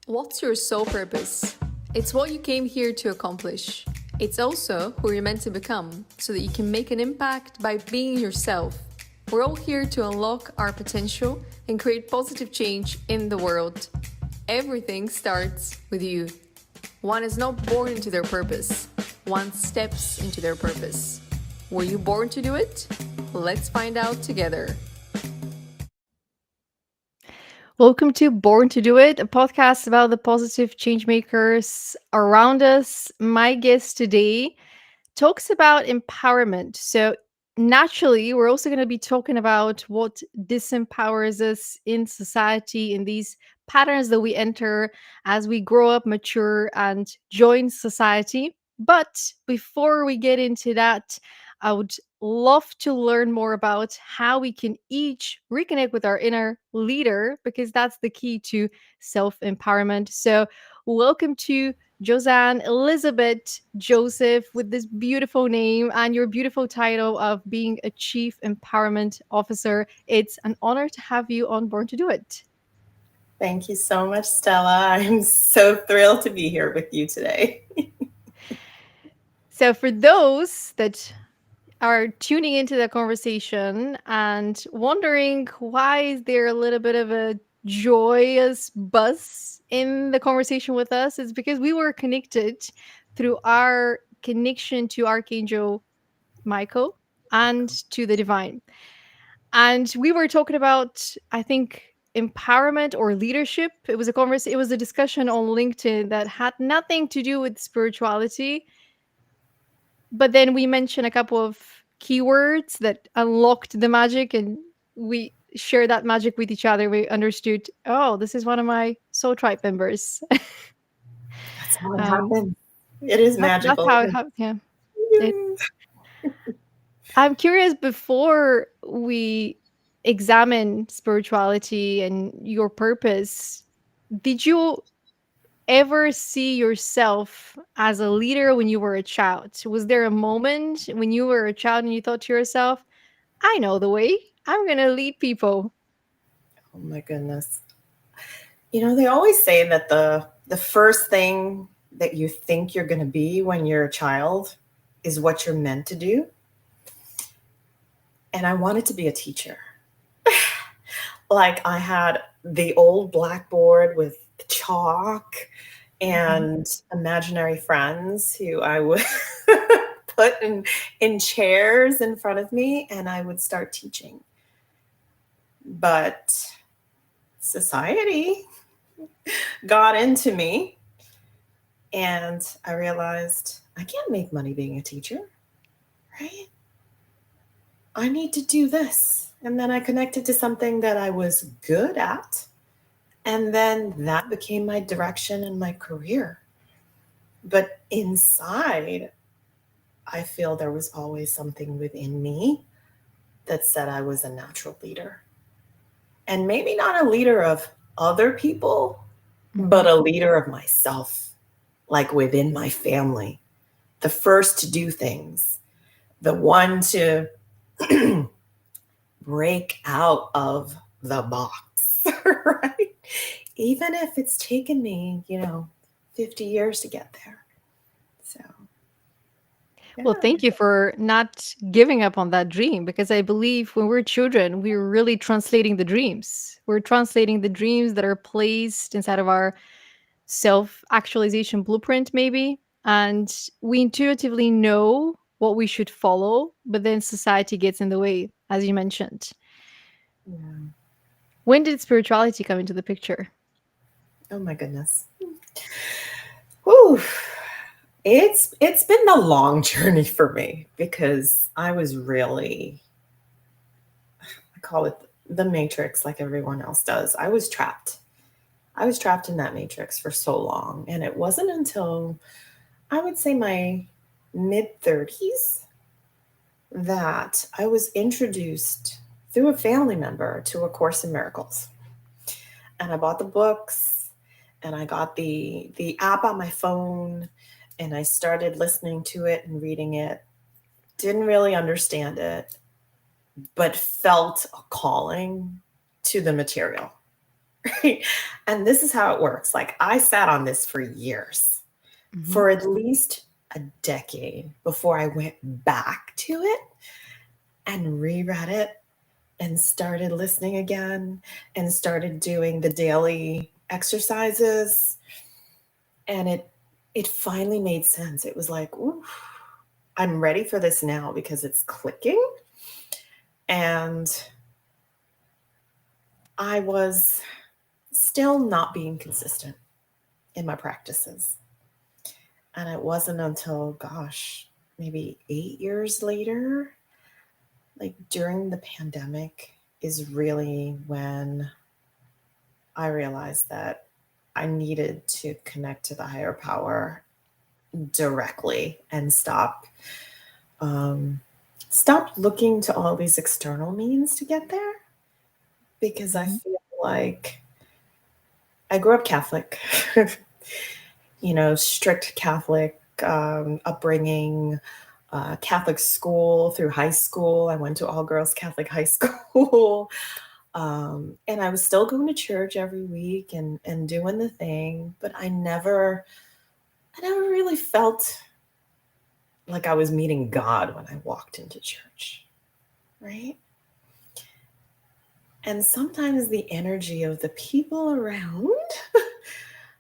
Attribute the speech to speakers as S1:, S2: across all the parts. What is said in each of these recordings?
S1: What's your soul purpose? It's what you came here to accomplish. It's also who you're meant to become so that you can make an impact by being yourself. We're all here to unlock our potential and create positive change in the world. Everything starts with you. One is not born into their purpose, one steps into their purpose. Were you born to do it? Let's find out together. Welcome to Born to Do It, a podcast about the positive change makers around us. My guest today talks about empowerment. So, naturally, we're also going to be talking about what disempowers us in society, in these patterns that we enter as we grow up, mature, and join society. But before we get into that, I would love to learn more about how we can each reconnect with our inner leader, because that's the key to self empowerment. So, welcome to Jozanne Elizabeth Joseph with this beautiful name and your beautiful title of being a Chief Empowerment Officer. It's an honor to have you on Born to Do It.
S2: Thank you so much, Stella. I'm so thrilled to be here with you today.
S1: So, for those that are tuning into the conversation and wondering why is there a little bit of a joyous buzz in the conversation with us, it's because we were connected through our connection to Archangel Michael and to the divine. And we were talking about, I think, empowerment or leadership. It was a discussion on LinkedIn that had nothing to do with spirituality, but then we mentioned a couple of keywords that unlocked the magic, and we shared that magic with each other. We understood, oh, this is one of my soul tribe members.
S2: That's how it
S1: um,
S2: happened. It is
S1: that's
S2: magical.
S1: how it happened. Yeah. I'm curious, before we examine spirituality and your purpose, did you ever see yourself as a leader when you were a child? Was there a moment when you were a child and you thought to yourself, I know the way, I'm going to lead people?
S2: Oh my goodness. They always say that the first thing that you think you're going to be when you're a child is what you're meant to do. And I wanted to be a teacher. Like I had the old blackboard with chalk
S1: Mhm.
S2: and imaginary friends who I would put in chairs in front of me and I would start teaching. But society got into me and I realized I can't make money being a teacher, right? I need to do this. And then I connected to something that I was good at. And then that became my direction in my career. But inside, I feel there was always something within me that said I was a natural leader. And maybe not a leader of other people, but
S1: Mhm.
S2: a leader of myself, like within my family. The first to do things, the one to break out of the box, right? Even if it's taken me, 50 years to get there. So,
S1: Well,
S2: yeah.
S1: thank you for not giving up on that dream, because I believe when we're children, we're really translating the dreams. We're translating the dreams that are placed inside of our self actualization blueprint, maybe. And we intuitively know what we should follow, but then society gets in the way, as you mentioned.
S2: Yeah.
S1: When did spirituality come into the picture?
S2: Oh my goodness. Whew. It's been a long journey for me because I was really, I call it the matrix like everyone else does. I was trapped. I was trapped in that matrix for so long. And it wasn't until I would say my mid 30s that I was introduced through a family member to A Course in Miracles. And I bought the books and I got the app on my phone and I started listening to it and reading it. Didn't really understand it, but felt a calling to the material. right? And this is how it works. Like I sat on this for years,
S1: Mhm.
S2: for at least a decade before I went back to it and reread it and started listening again and started doing the daily exercises, and it finally made sense. It was like, ooh, I'm ready for this now because it's clicking. And I was still not being consistent in my practices. And it wasn't until, gosh, maybe 8 years later, like during the pandemic, is really when I realized that I needed to connect to the higher power directly and um, stop looking to all these external means to get there, because I
S1: Mhm.
S2: feel like I grew up Catholic, strict Catholic upbringing, Catholic school through high school. I went to all girls Catholic high school. And I was still going to church every week and doing the thing, but I never really felt like I was meeting God when I walked into church, right? And sometimes the energy of the people around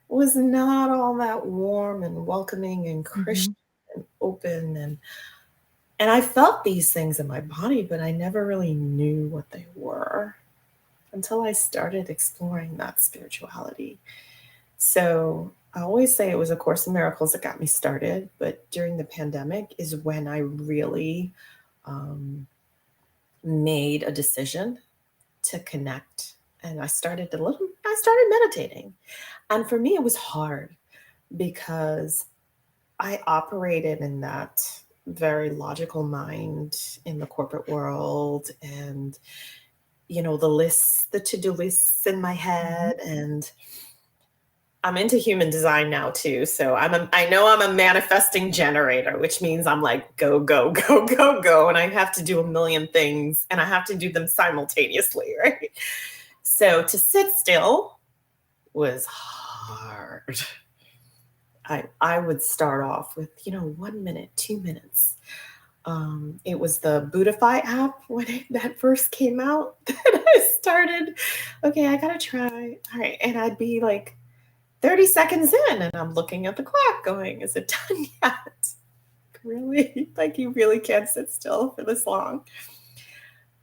S2: was not all that warm and welcoming and Christian
S1: Mhm.
S2: and open, and I felt these things in my body, but I never really knew what they were until I started exploring that spirituality. So I always say it was A Course in Miracles that got me started, but during the pandemic is when I really um, made a decision to connect, and I started meditating. And for me, it was hard because I operated in that very logical mind in the corporate world, and the lists, the to-do lists in my
S1: Mhm.
S2: head. And I'm into human design now too. So I know I'm a manifesting generator, which means I'm like go, go, go, go, go. And I have to do a million things and I have to do them simultaneously, right? So to sit still was hard. I would start off with, 1 minute, 2 minutes. It was the Buddhify app when that first came out that I started. Okay, I gotta try. All right, and I'd be like 30 seconds in, and I'm looking at the clock, going, "Is it done yet?" Really, like you really can't sit still for this long.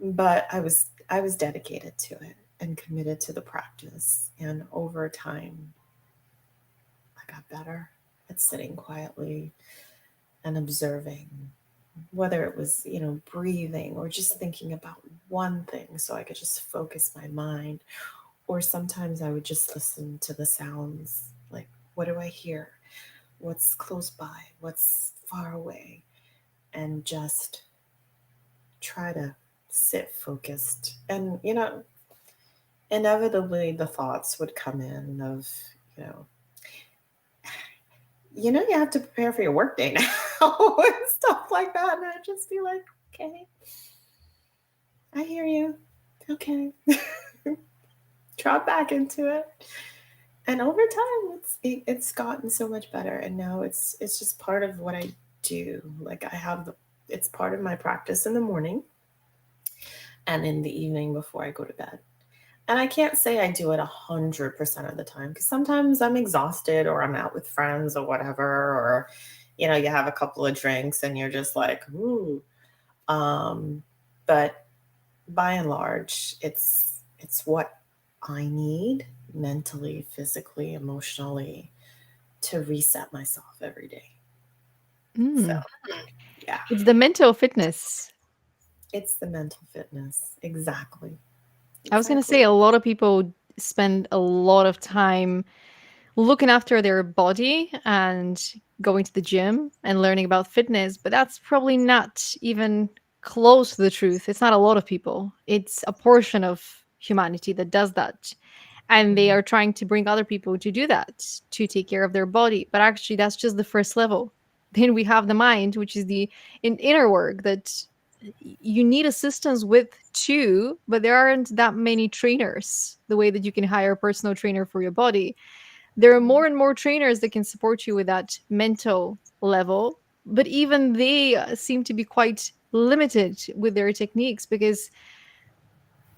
S2: But I was dedicated to it and committed to the practice, and over time, I got better at sitting quietly and observing, whether it was, breathing or just thinking about one thing so I could just focus my mind. Or sometimes I would just listen to the sounds, like, what do I hear? What's close by? What's far away? And just try to sit focused. And, inevitably the thoughts would come in of, you know, you have to prepare for your workday now and stuff like that. And I'd just be like, okay, I hear you. Okay. Drop back into it. And over time, it's gotten so much better. And now it's just part of what I do. Like it's part of my practice in the morning and in the evening before I go to bed. And I can't say I do it 100% of the time because sometimes I'm exhausted or I'm out with friends or whatever, or you have a couple of drinks and you're just like, ooh. Um, but by and large, it's what I need mentally, physically, emotionally to reset myself every day. So
S1: Mm.
S2: yeah,
S1: It's the mental fitness.
S2: it's the mental fitness. Exactly.
S1: I was going to say
S2: Exactly.
S1: a lot of people spend a lot of time looking after their body and going to the gym and learning about fitness, but that's probably not even close to the truth. It's not a lot of people, it's a portion of humanity that does that. And they
S2: Mhm.
S1: are trying to bring other people to do that, to take care of their body. But actually, that's just the first level. Then we have the mind, which is the inner work that you need assistance with too, but there aren't that many trainers the way that you can hire a personal trainer for your body. There are more and more trainers that can support you with that mental level, but even they seem to be quite limited with their techniques because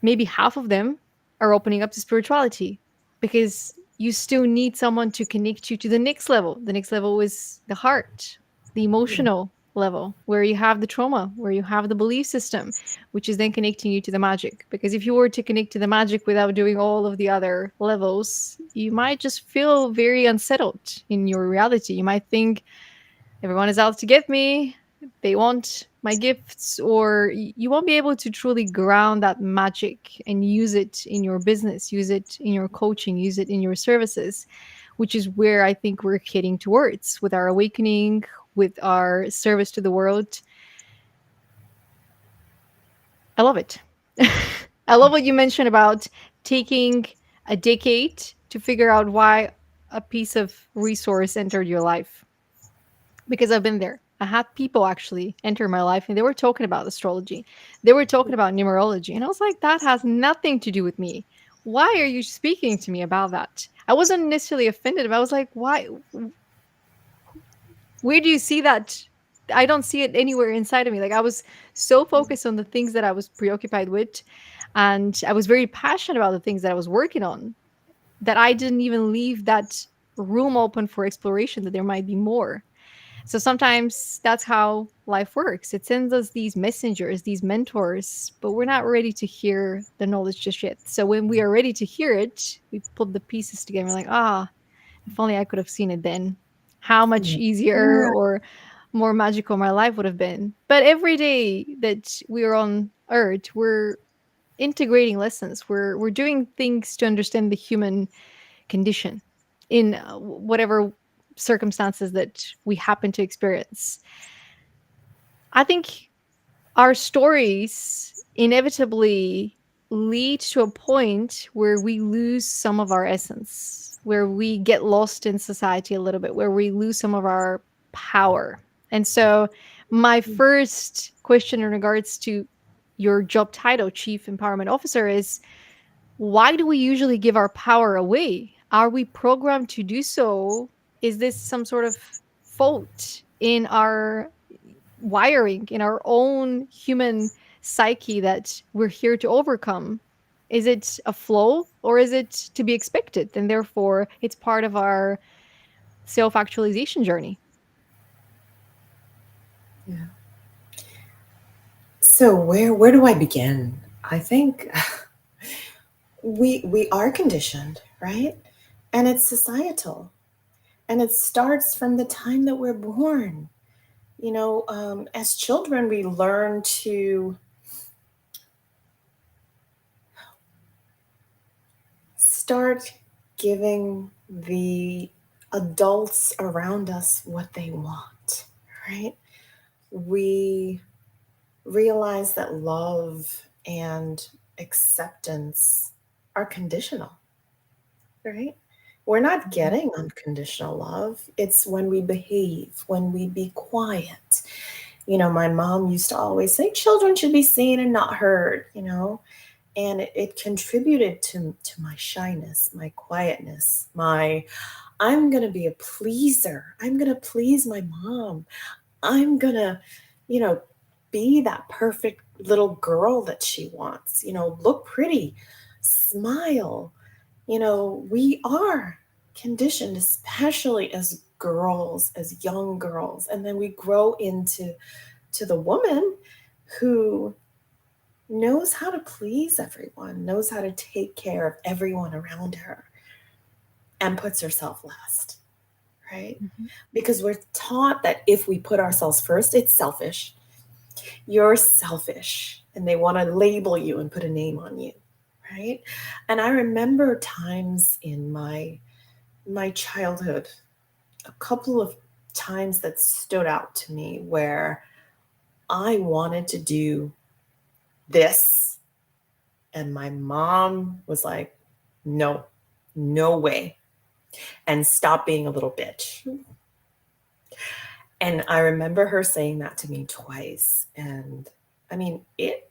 S1: maybe half of them are opening up to spirituality because you still need someone to connect you to the next level. The next level is the heart, the
S2: Yeah.
S1: emotional level, where you have the trauma, where you have the belief system, which is then connecting you to the magic. Because if you were to connect to the magic without doing all of the other levels, you might just feel very unsettled in your reality. You might think, everyone is out to get me. They want my gifts, or you won't be able to truly ground that magic and use it in your business, use it in your coaching, use it in your services, which is where I think we're heading towards with our awakening, with our service to the world. I love it. I love what you mentioned about taking a decade to figure out why a piece of resource entered your life, because I've been there. I had people actually enter my life and they were talking about astrology. They were talking about numerology. And I was like, that has nothing to do with me. Why are you speaking to me about that? I wasn't necessarily offended, but I was like, why? Where do you see that? I don't see it anywhere inside of me. Like, I was so focused on the things that I was preoccupied with. And I was very passionate about the things that I was working on, that I didn't even leave that room open for exploration, that there might be more. So sometimes that's how life works. It sends us these messengers, these mentors, but we're not ready to hear the knowledge just yet. So when we are ready to hear it, we put the pieces together. We're like, ah, if only I could have seen it then. How much
S2: Yeah.
S1: easier or more magical my life would have been. But every day that we are on Earth, we're integrating lessons. We're doing things to understand the human condition in whatever circumstances that we happen to experience. I think our stories inevitably lead to a point where we lose some of our essence, where we get lost in society a little bit, where we lose some of our power. And so, my first question in regards to your job title, Chief Empowerment Officer, is why do we usually give our power away? Are we programmed to do so? Is this some sort of fault in our wiring, in our own human psyche that we're here to overcome? Is it a flaw or is it to be expected? And therefore, it's part of our self actualization journey.
S2: Yeah. So where do I begin? I think we are conditioned, right? And it's societal. And it starts from the time that we're born. As children, we learn to start giving the adults around us what they want, right? We realize that love and acceptance are conditional, right? We're not
S1: Mhm.
S2: getting unconditional love. It's when we behave, when we be quiet. My mom used to always say children should be seen and not heard. And it contributed to my shyness, my quietness, my I'm going to be a pleaser. I'm going to please my mom. I'm going to, you know, be that perfect little girl that she wants, look pretty, smile. We are conditioned, especially as girls, as young girls, and then we grow into to the woman who knows how to please everyone, knows how to take care of everyone around her, and puts herself last, right?
S1: Mhm.
S2: Because we're taught that if we put ourselves first, it's selfish. You're selfish. And they want to label you and put a name on you, right? And I remember times in my childhood, a couple of times that stood out to me where I wanted to do this and my mom was like, no, no way. And stop being a little bitch. And I remember her saying that to me twice. And I mean, it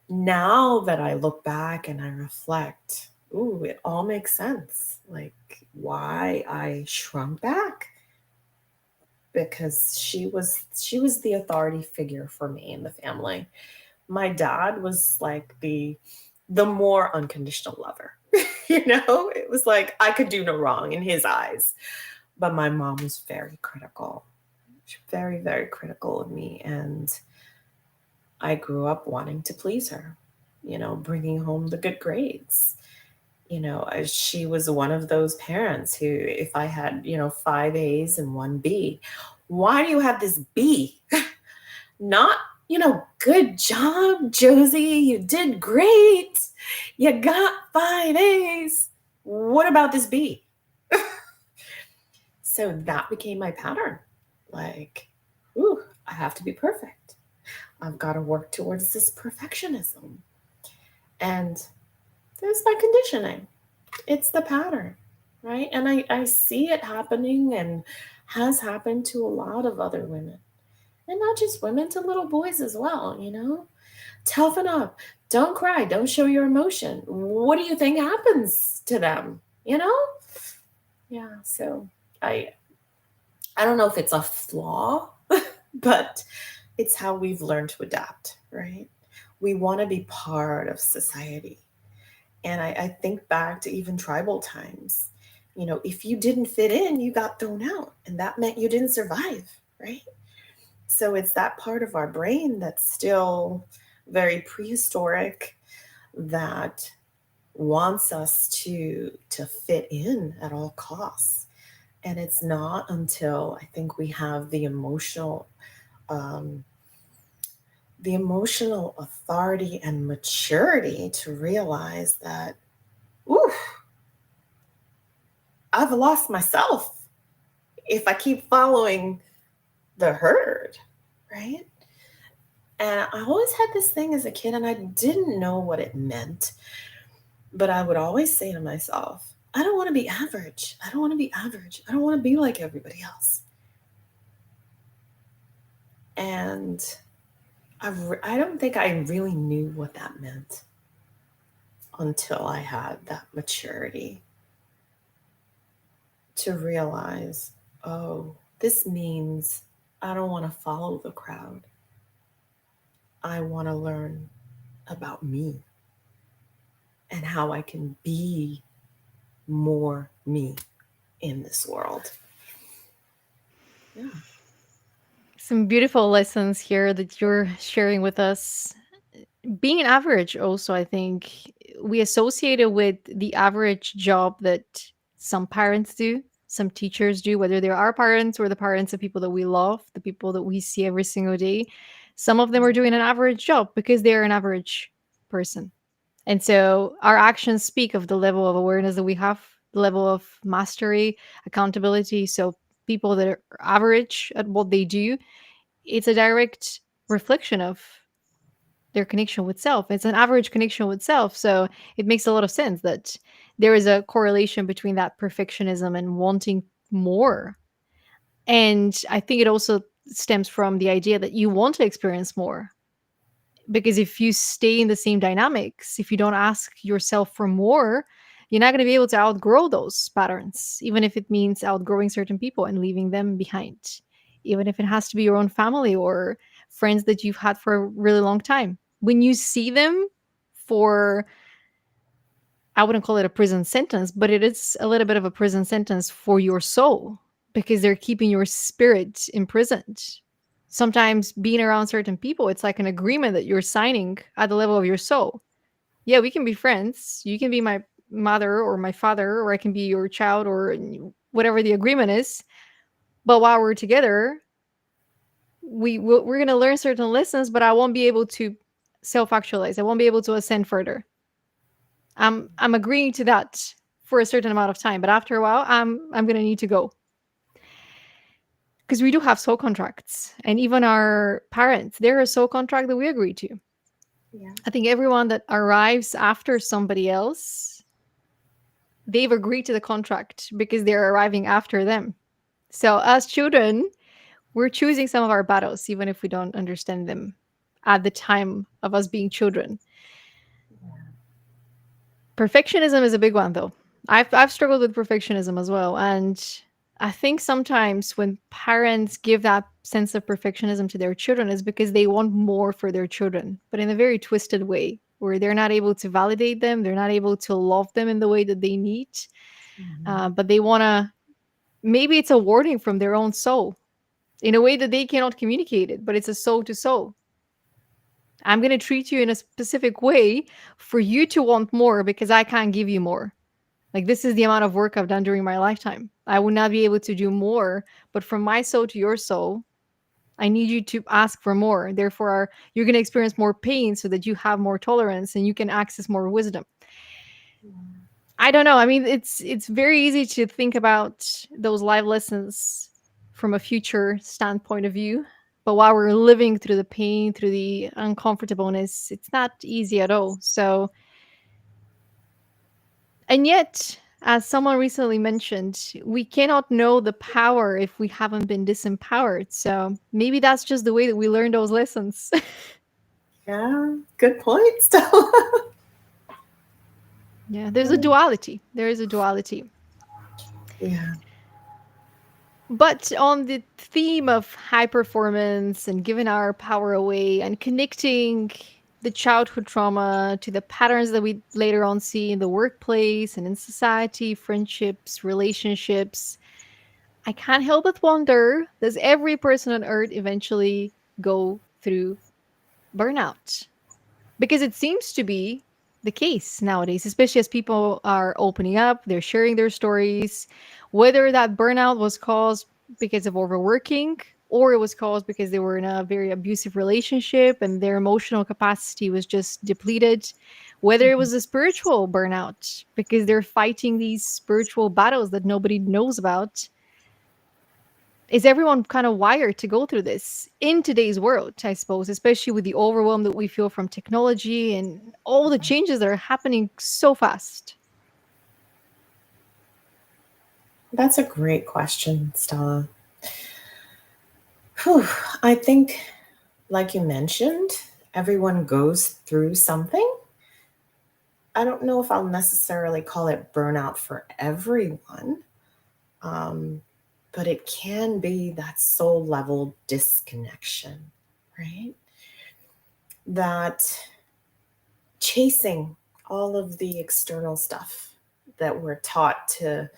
S2: now that I look back and I reflect, ooh, it all makes sense. Like why I shrunk back, because she was the authority figure for me in the family. My dad was like the more unconditional lover. It was like I could do no wrong in his eyes. But my mom was very critical. She was very, very critical of me. And I grew up wanting to please her, bringing home the good grades. She was one of those parents who, if I had, five A's and one B, why do you have this B? Not, good job, Josie. You did great. You got five A's. What about this B? So that became my pattern. Like, ooh, I have to be perfect. I've got to work towards this perfectionism. And there's my conditioning. It's the pattern, right? And I see it happening and has happened to a lot of other women. And not just women, to little boys as well. Toughen up. Don't cry. Don't show your emotion. What do you think happens to them? Yeah. So I I don't know if it's a flaw, but it's how we've learned to adapt, right? We want to be part of society. And I think back to even tribal times. If you didn't fit in, you got thrown out, and that meant you didn't survive, right? So it's that part of our brain that's still very prehistoric, that wants us to fit in at all costs. And it's not until I think we have um, the emotional authority and maturity to realize that, ooh, I've lost myself if I keep following the herd, right? And I always had this thing as a kid, and I didn't know what it meant, but I would always say to myself, I don't want to be average. I don't want to be average. I don't want to be like everybody else. And I don't think I really knew what that meant until I had that maturity to realize, oh, this means I don't want to follow the crowd. I want to learn about me and how I can be more me in this world. Yeah.
S1: Some beautiful lessons here that you're sharing with us. Being average, also, I think we associate it with the average job that some parents do, some teachers do, whether they're our parents or the parents of people that we love, the people that we see every single day. Some of them are doing an average job because they're an average person. And so our actions speak of the level of awareness that we have, the level of mastery, accountability. So people that are average at what they do, it's a direct reflection of their connection with self. It's an average connection with self. So it makes a lot of sense that there is a correlation between that perfectionism and wanting more. And I think it also stems from the idea that you want to experience more. Because if you stay in the same dynamics, if you don't ask yourself for more, you're not going to be able to outgrow those patterns, even if it means outgrowing certain people and leaving them behind, even if it has to be your own family or friends that you've had for a really long time. When you see them for, I wouldn't call it a prison sentence, but it is a little bit of a prison sentence for your soul because they're keeping your spirit imprisoned. Sometimes being around certain people, it's like an agreement that you're signing at the level of your soul. Yeah, we can be friends. You can be my mother or my father, or I can be your child, or whatever the agreement is. But while we're together, we're going to learn certain lessons, but I won't be able to self actualize. I won't be able to ascend further. I'm agreeing to that for a certain amount of time, but after a while, I'm gonna need to go because we do have soul contracts, and even our parents, they're a soul contract that we agree to.
S2: Yeah.
S1: I think everyone that arrives after somebody else, they've agreed to the contract because they're arriving after them. So as children, We're choosing some of our battles, even if we don't understand them at the time of us being children. Perfectionism is a big one, though. I've struggled with perfectionism as well, and I think sometimes when parents give that sense of perfectionism to their children is because they want more for their children, but in a very twisted way, where they're not able to validate them, they're not able to love them in the way that they need,
S2: Mhm.
S1: but they want to. Maybe it's a warning from their own soul in a way that they cannot communicate it, but it's a soul to soul. I'm going to treat you in a specific way for you to want more because I can't give you more. Like, this is the amount of work I've done during my lifetime. I would not be able to do more, but from my soul to your soul, I need you to ask for more. Therefore, you're going to experience more pain so that you have more tolerance and you can access more wisdom. I don't know. I mean, it's very easy to think about those life lessons from a future standpoint of view, but while we're living through the pain, through the uncomfortableness, it's not easy at all. So, and yet, as someone recently mentioned, we cannot know the power if we haven't been disempowered. So maybe that's just the way that we learn those lessons.
S2: Yeah, good point, Stella.
S1: Yeah, there's a duality. There is a duality.
S2: Yeah,
S1: But on the theme of high performance and giving our power away and connecting the childhood trauma to the patterns that we later on see in the workplace and in society, friendships, relationships, I can't help but wonder, does every person on earth eventually go through burnout? Because it seems to be the case nowadays, especially as people are opening up, they're sharing their stories, whether that burnout was caused because of overworking or it was caused because they were in a very abusive relationship and their emotional capacity was just depleted, whether it
S2: mhm.
S1: was a spiritual burnout because they're fighting these spiritual battles that nobody knows about. Is everyone kind of wired to go through this in today's world, I suppose, especially with the overwhelm that we feel from technology and all the changes that are happening so fast?
S2: That's a great question, Stella. Whew, I think, like you mentioned, everyone goes through something. I don't know if I'll necessarily call it burnout for everyone, um, but it can be that soul level disconnection, right? That chasing all of the external stuff that we're taught to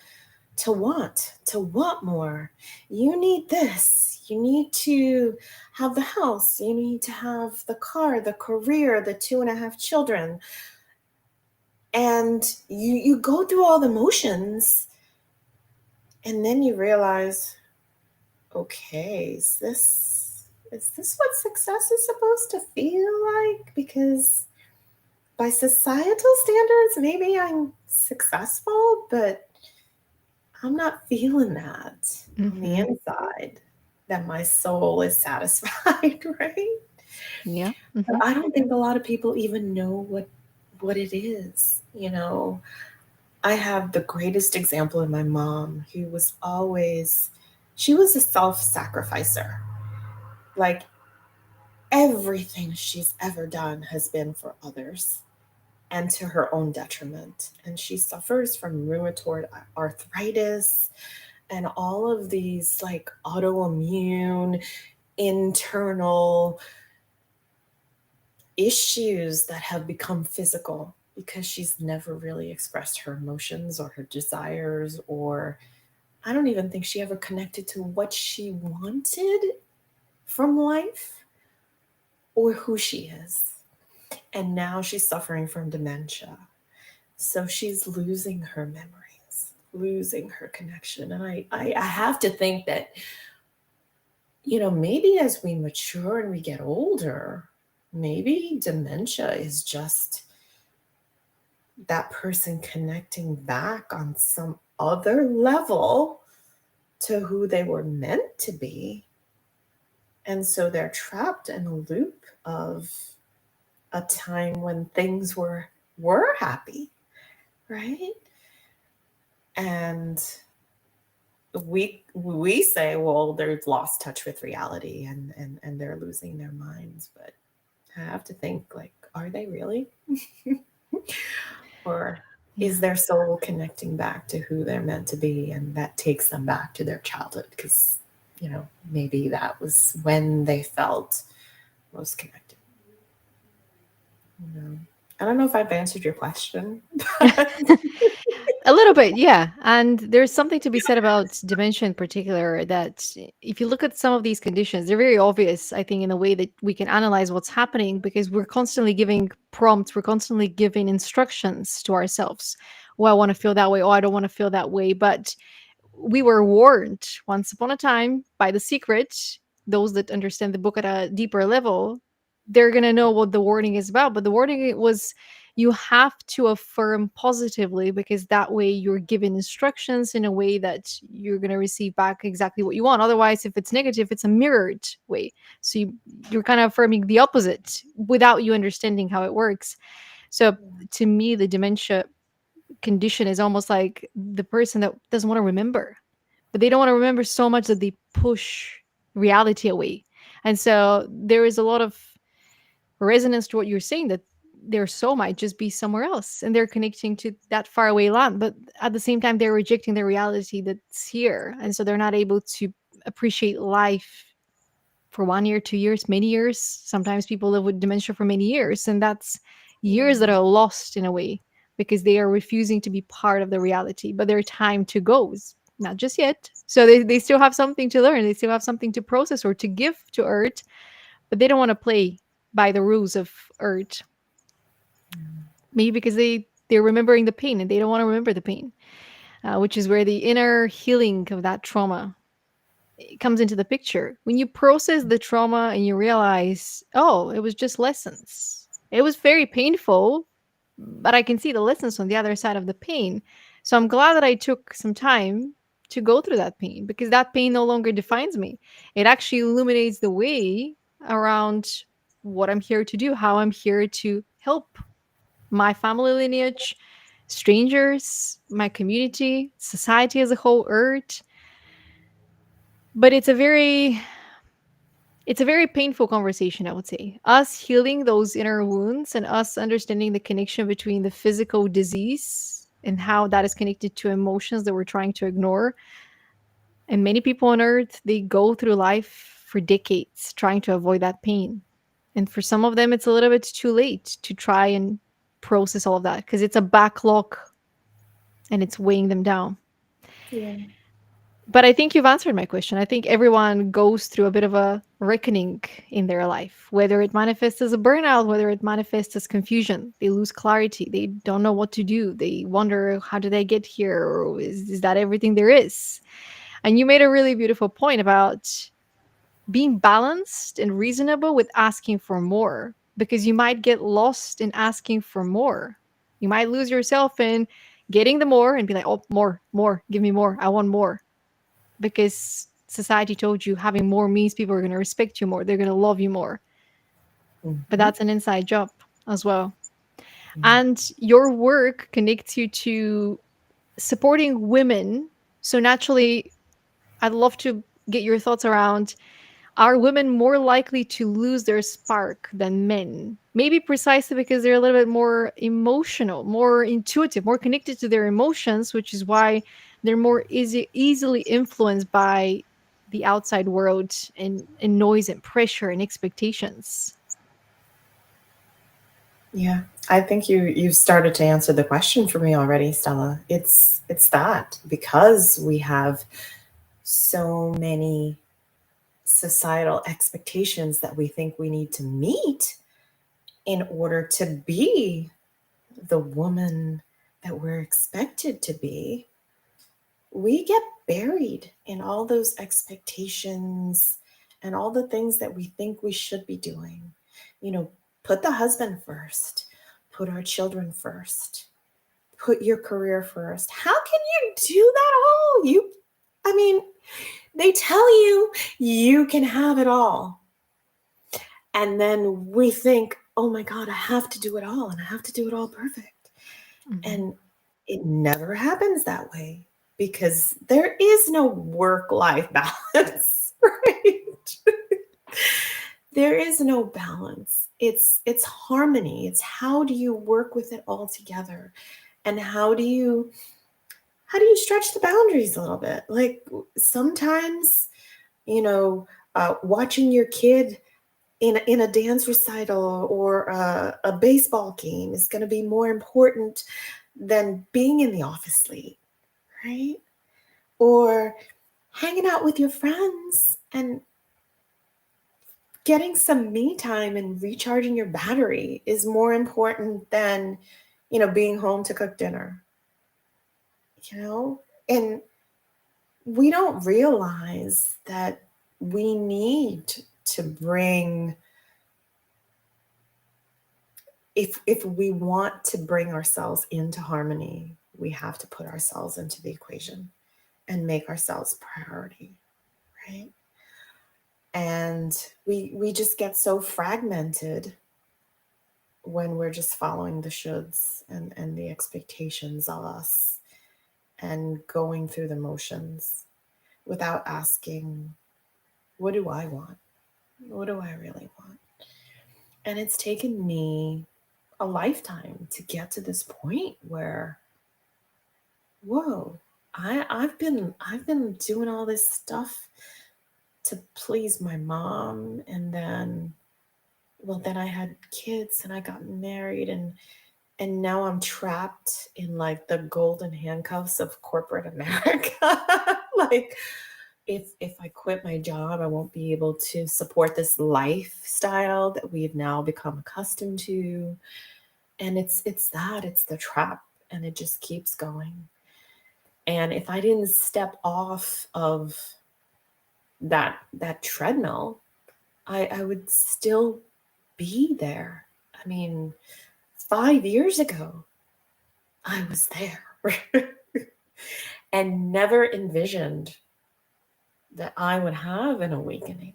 S2: want more. You need this, you need to have the house, you need to have the car, the career, the 2.5 children, and you go through all the motions, and then you realize, okay, is this what success is supposed to feel like? Because by societal standards, maybe I'm successful, but I'm not feeling that on the
S1: Hmm.
S2: inside, that my soul is satisfied, right?
S1: Yeah.
S2: But
S1: Hmm.
S2: I don't think a lot of people even know what it is. I have the greatest example in my mom, who was always, she was a self-sacrificer. Like, everything she's ever done has been for others and to her own detriment. And she suffers from rheumatoid arthritis and all of these like autoimmune internal issues that have become physical because she's never really expressed her emotions or her desires, or I don't even think she ever connected to what she wanted from life or who she is. And now she's suffering from dementia. So she's losing her memories, losing her connection. And I have to think that, maybe as we mature and we get older, maybe dementia is just that person connecting back on some other level to who they were meant to be. And so they're trapped in a loop of a time when things were happy, right? And we say, well, they've lost touch with reality, and they're losing their minds. But I have to think, like, are they really? Or is
S1: Yeah.
S2: their soul connecting back to who they're meant to be, and that takes them back to their childhood? Because, maybe that was when they felt most connected. You know? I don't know if I've answered your question, but
S1: A little bit, yeah. And there's something to be said about dementia in particular that if you look at some of these conditions, they're very obvious, I think, in a way that we can analyze what's happening because we're constantly giving prompts, we're constantly giving instructions to ourselves. Oh, I want to feel that way. Oh, I don't want to feel that way. But we were warned once upon a time by the secret, those that understand the book at a deeper level, they're going to know what the warning is about. But the warning was you have to affirm positively because that way you're given instructions in a way that you're going to receive back exactly what you want. Otherwise, if it's negative, it's a mirrored way. So you're kind of affirming the opposite without you understanding how it works. So to me, the dementia condition is almost like the person that doesn't want to remember, but they don't want to remember so much that they push reality away. And so there is a lot of resonance to what you're saying that their soul might just be somewhere else and they're connecting to that faraway land, but at the same time they're rejecting the reality that's here, and so they're not able to appreciate life for 1 year, 2 years, many years. Sometimes people live with dementia for many years, and that's years that are lost in a way because they are refusing to be part of the reality. But their time to go is not just yet. So they still have something to learn, they still have something to process or to give to Earth, but they don't want to play by the rules of Earth. Maybe because they're remembering the pain and they don't want to remember the pain, which is where the inner healing of that trauma comes into the picture. When you process the trauma and you realize, oh, it was just lessons. It was very painful, but I can see the lessons on the other side of the pain. So I'm glad that I took some time to go through that pain because that pain no longer defines me. It actually illuminates the way around what I'm here to do, how I'm here to help my family lineage, strangers, my community, society as a whole, Earth. But it's a very painful conversation, I would say. Us healing those inner wounds and us understanding the connection between the physical disease and how that is connected to emotions that we're trying to ignore. And many people on earth, they go through life for decades trying to avoid that pain. And for some of them, it's a little bit too late to try and process all of that because it's a backlog and it's weighing them down.
S2: yeah,
S1: But I think you've answered my question. I think everyone goes through a bit of a reckoning in their life, whether it manifests as a burnout, whether it manifests as confusion. They lose clarity. They don't know what to do. They wonder, how did I get here? Or is that everything there is? And you made a really beautiful point about being balanced and reasonable with asking for more, because you might get lost in asking for more. You might lose yourself in getting the more and be like, oh, more, more, give me more. I want more, because society told you having more means people are going to respect you more, they're going to love you more. But
S2: hmm,
S1: that's an inside job as well.
S2: yeah,
S1: And your work connects you to supporting women. So naturally, I'd love to get your thoughts around, are women more likely to lose their spark than men? Maybe precisely because they're a little bit more emotional, more intuitive, more connected to their emotions, which is why they're more easily influenced by the outside world and noise and pressure and expectations.
S2: yeah. I think you've started to answer the question for me already, Stella. It's that because we have so many societal expectations that we think we need to meet in order to be the woman that we're expected to be, we get buried in all those expectations and all the things that we think we should be doing. You know, put the husband first, put our children first, put your career first. How can you do that all? I mean, they tell you you can have it all. And then we think, oh my God, I have to do it all and I have to do it all perfect.
S1: Mhm.
S2: And it never happens that way because there is no work life balance, right? There is no balance. It's harmony. It's how do you work with it all together, and how do you stretch the boundaries a little bit? Like sometimes, you know, watching your kid in a dance recital or a baseball game is going to be more important than being in the office late, right? Or hanging out with your friends and getting some me time and recharging your battery is more important than, being home to cook dinner, you know? And we don't realize that we need to bring, if we want to bring ourselves into harmony, we have to put ourselves into the equation and make ourselves priority, right? And we just get so fragmented when we're just following the shoulds and the expectations of us and going through the motions without asking, what do I want? What do I really want? And it's taken me a lifetime to get to this point where, whoa, I've been doing all this stuff to please my mom, and then I had kids and I got married, and now I'm trapped in like the golden handcuffs of corporate America. Like if I quit my job, I won't be able to support this lifestyle that we've now become accustomed to. And it's the trap, and it just keeps going. And if I didn't step off of that treadmill, I would still be there. I mean, 5 years ago, I was there and never envisioned that I would have an awakening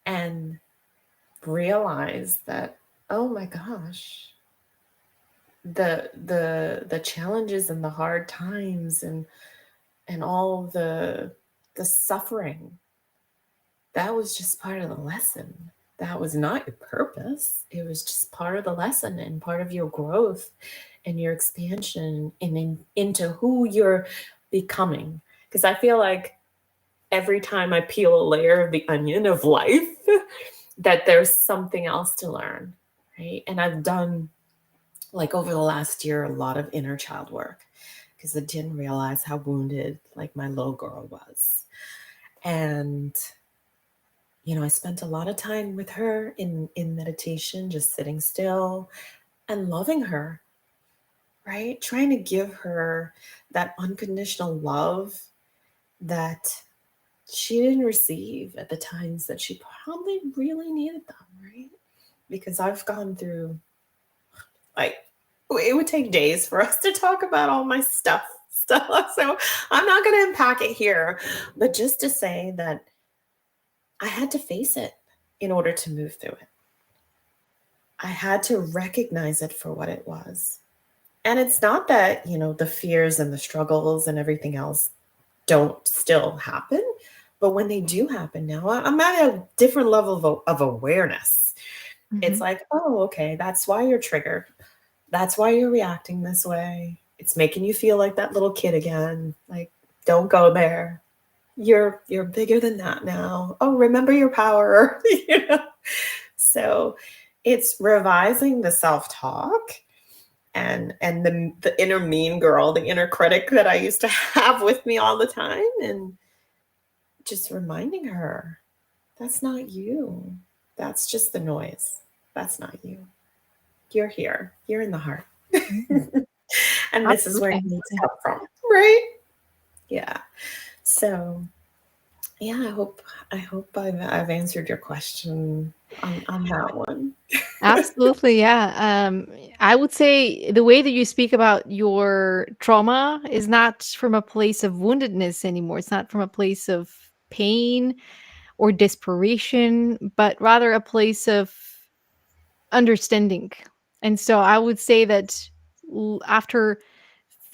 S2: and realize that, oh my gosh, the challenges and the hard times and all the suffering, that was just part of the lesson. That was not your purpose. It was just part of the lesson and part of your growth and your expansion into who you're becoming. Because I feel like every time I peel a layer of the onion of life, that there's something else to learn, right? And I've done, like, over the last year, a lot of inner child work because I didn't realize how wounded, like, my little girl was. And I spent a lot of time with her in meditation, just sitting still and loving her, right? Trying to give her that unconditional love that she didn't receive at the times that she probably really needed them, right? Because I've gone through, like, it would take days for us to talk about all my stuff. So I'm not going to unpack it here, but just to say that I had to face it in order to move through it. I had to recognize it for what it was. And it's not that, the fears and the struggles and everything else don't still happen. But when they do happen now, I'm at a different level of awareness. It's
S1: Mhm.
S2: like, oh, okay, that's why you're triggered. That's why you're reacting this way. It's making you feel like that little kid again. Like, don't go there. You're bigger than that now. Oh, remember your power. So it's revising the self-talk and the inner mean girl, the inner critic that I used to have with me all the time, and just reminding her, that's not you. That's just the noise. That's not you. You're here. You're in the heart.
S1: Mm.
S2: And this is where you
S1: Absolutely.
S2: need to
S1: Yeah.
S2: come from. Right? Yeah. So yeah, I hope I've answered your question on that one.
S1: Absolutely, yeah. I would say the way that you speak about your trauma is not from a place of woundedness anymore. It's not from a place of pain or desperation, but rather a place of understanding. And so I would say that after